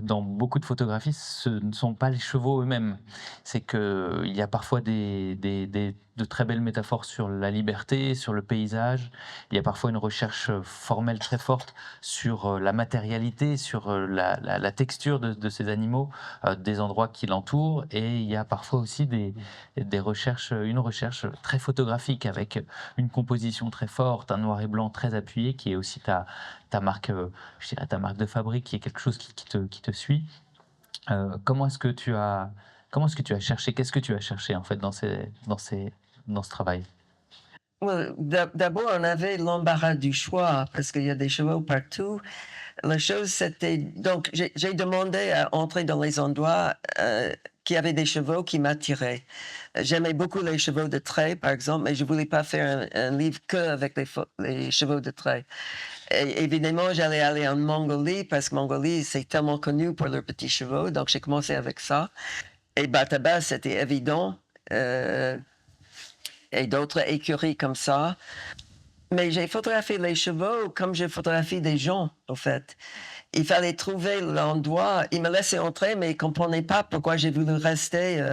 dans beaucoup de photographies, ce ne sont pas les chevaux eux-mêmes. C'est qu'il y a parfois de très belles métaphores sur la liberté, sur le paysage. Il y a parfois une recherche formelle très forte sur la matérialité, sur la texture de ces animaux, des endroits qui l'entourent. Et il y a parfois aussi une recherche très photographique avec une composition très forte, un noir et blanc très appuyé, qui est aussi ta marque, je dirais ta marque de fabrique, qui est quelque chose qui te suit. Comment est-ce que tu as cherché, qu'est-ce que tu as cherché en fait dans ce travail? Ouais, d'abord, on avait l'embarras du choix parce qu'il y a des chevaux partout. La chose, c'était... Donc, j'ai demandé à entrer dans les endroits qui avaient des chevaux qui m'attiraient. J'aimais beaucoup les chevaux de trait, par exemple, mais je ne voulais pas faire un livre que avec les chevaux de trait. Et évidemment, j'allais aller en Mongolie parce que Mongolie, c'est tellement connu pour leurs petits chevaux. Donc, j'ai commencé avec ça. Et Bartabas, c'était évident. Et d'autres écuries comme ça. Mais j'ai photographié les chevaux comme je photographie des gens, en fait. Il fallait trouver l'endroit. Il me laissait entrer, mais il ne comprenait pas pourquoi j'ai voulu rester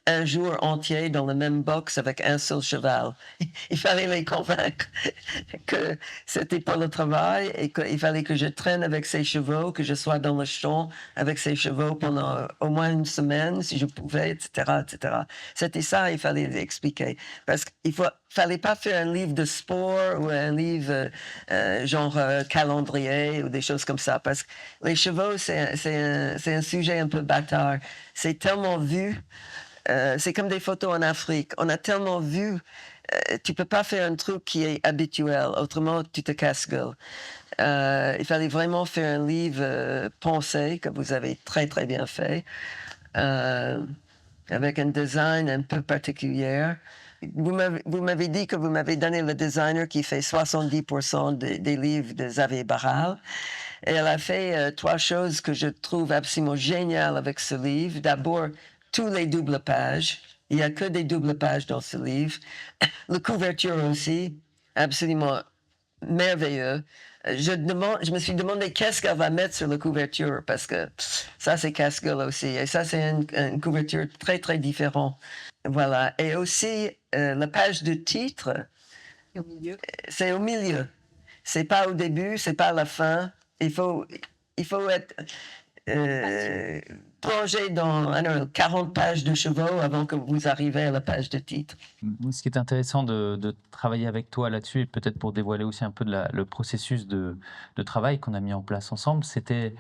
un jour entier dans le même box avec un seul cheval. Il fallait les convaincre que c'était pour le travail et qu'il fallait que je traîne avec ces chevaux, que je sois dans le champ avec ces chevaux pendant au moins une semaine, si je pouvais, etc., etc. C'était ça, il fallait l'expliquer. Parce qu'il fallait pas faire un livre de sport ou un livre genre calendrier ou des choses comme ça. Parce que les chevaux, c'est un sujet un peu bâtard. C'est tellement vu. C'est comme des photos en Afrique. On a tellement vu. Tu peux pas faire un truc qui est habituel. Autrement, tu te casses-gueule. Il fallait vraiment faire un livre pensé, que vous avez très, très bien fait, avec un design un peu particulier. Vous m'avez dit que vous m'avez donné le designer qui fait 70% des livres de Xavier Barral. Et elle a fait 3 choses que je trouve absolument géniales avec ce livre. D'abord, tous les doubles pages. Il n'y a que des doubles pages dans ce livre. La couverture aussi, absolument merveilleux. Je me suis demandé qu'est-ce qu'elle va mettre sur la couverture, parce que ça, c'est casse-gueule aussi. Et ça, c'est une couverture très, très différente. Voilà. Et aussi, la page de titre, Au milieu. c'est au milieu. C'est pas au début, c'est pas à la fin. Il faut être plongé dans 40 pages de chevaux avant que vous arrivez à la page de titre. Ce qui est intéressant de travailler avec toi là-dessus, et peut-être pour dévoiler aussi un peu le processus de travail qu'on a mis en place ensemble, c'était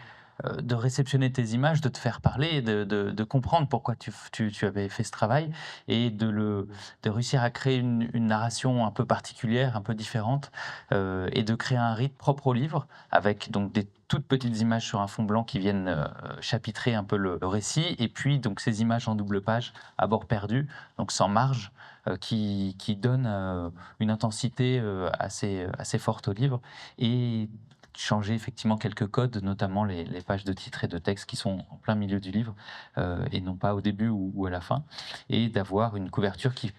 de réceptionner tes images, de te faire parler, de comprendre pourquoi tu avais fait ce travail, et de réussir à créer une narration un peu particulière, un peu différente, et de créer un rythme propre au livre, avec donc des toutes petites images sur un fond blanc qui viennent chapitrer un peu le récit, et puis donc ces images en double page à bord perdu, donc sans marge, qui donnent une intensité assez forte au livre, et changer effectivement quelques codes, notamment les pages de titre et de texte qui sont en plein milieu du livre, et non pas au début ou à la fin, et d'avoir une couverture qui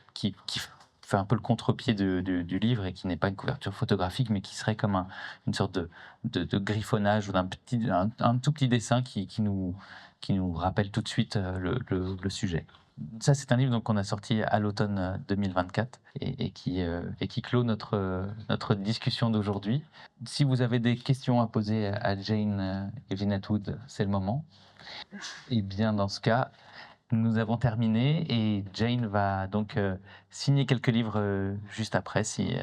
fait un peu le contre-pied du livre, et qui n'est pas une couverture photographique, mais qui serait comme une sorte de griffonnage ou un tout petit dessin qui nous rappelle tout de suite le sujet. Ça, c'est un livre qu'on a sorti à l'automne 2024, et qui clôt notre discussion d'aujourd'hui. Si vous avez des questions à poser à Jane Evelyn Atwood, c'est le moment. Et bien, dans ce cas, nous avons terminé, et Jane va donc signer quelques livres juste après, si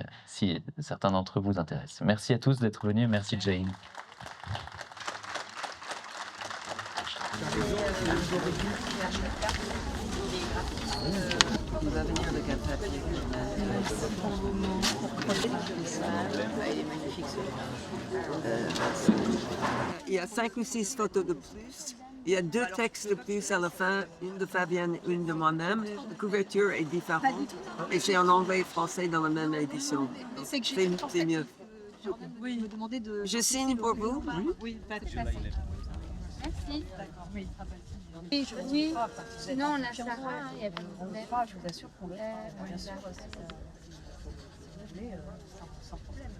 certains d'entre vous intéressent. Merci à tous d'être venus. Merci Jane. Il va venir avec un papier. Il y a 5 ou 6 photos de plus. Il y a 2 textes de plus à la fin, une de Fabienne, une de moi-même. La couverture est différente et c'est en anglais et français dans la même édition. C'est mieux. Oui, me demander de. Je signe pour vous. Oui, pas de Merci. Oui, sinon on a Sarah, il n'y a pas de problème. Je vous assure qu'on bien sûr, sans problème.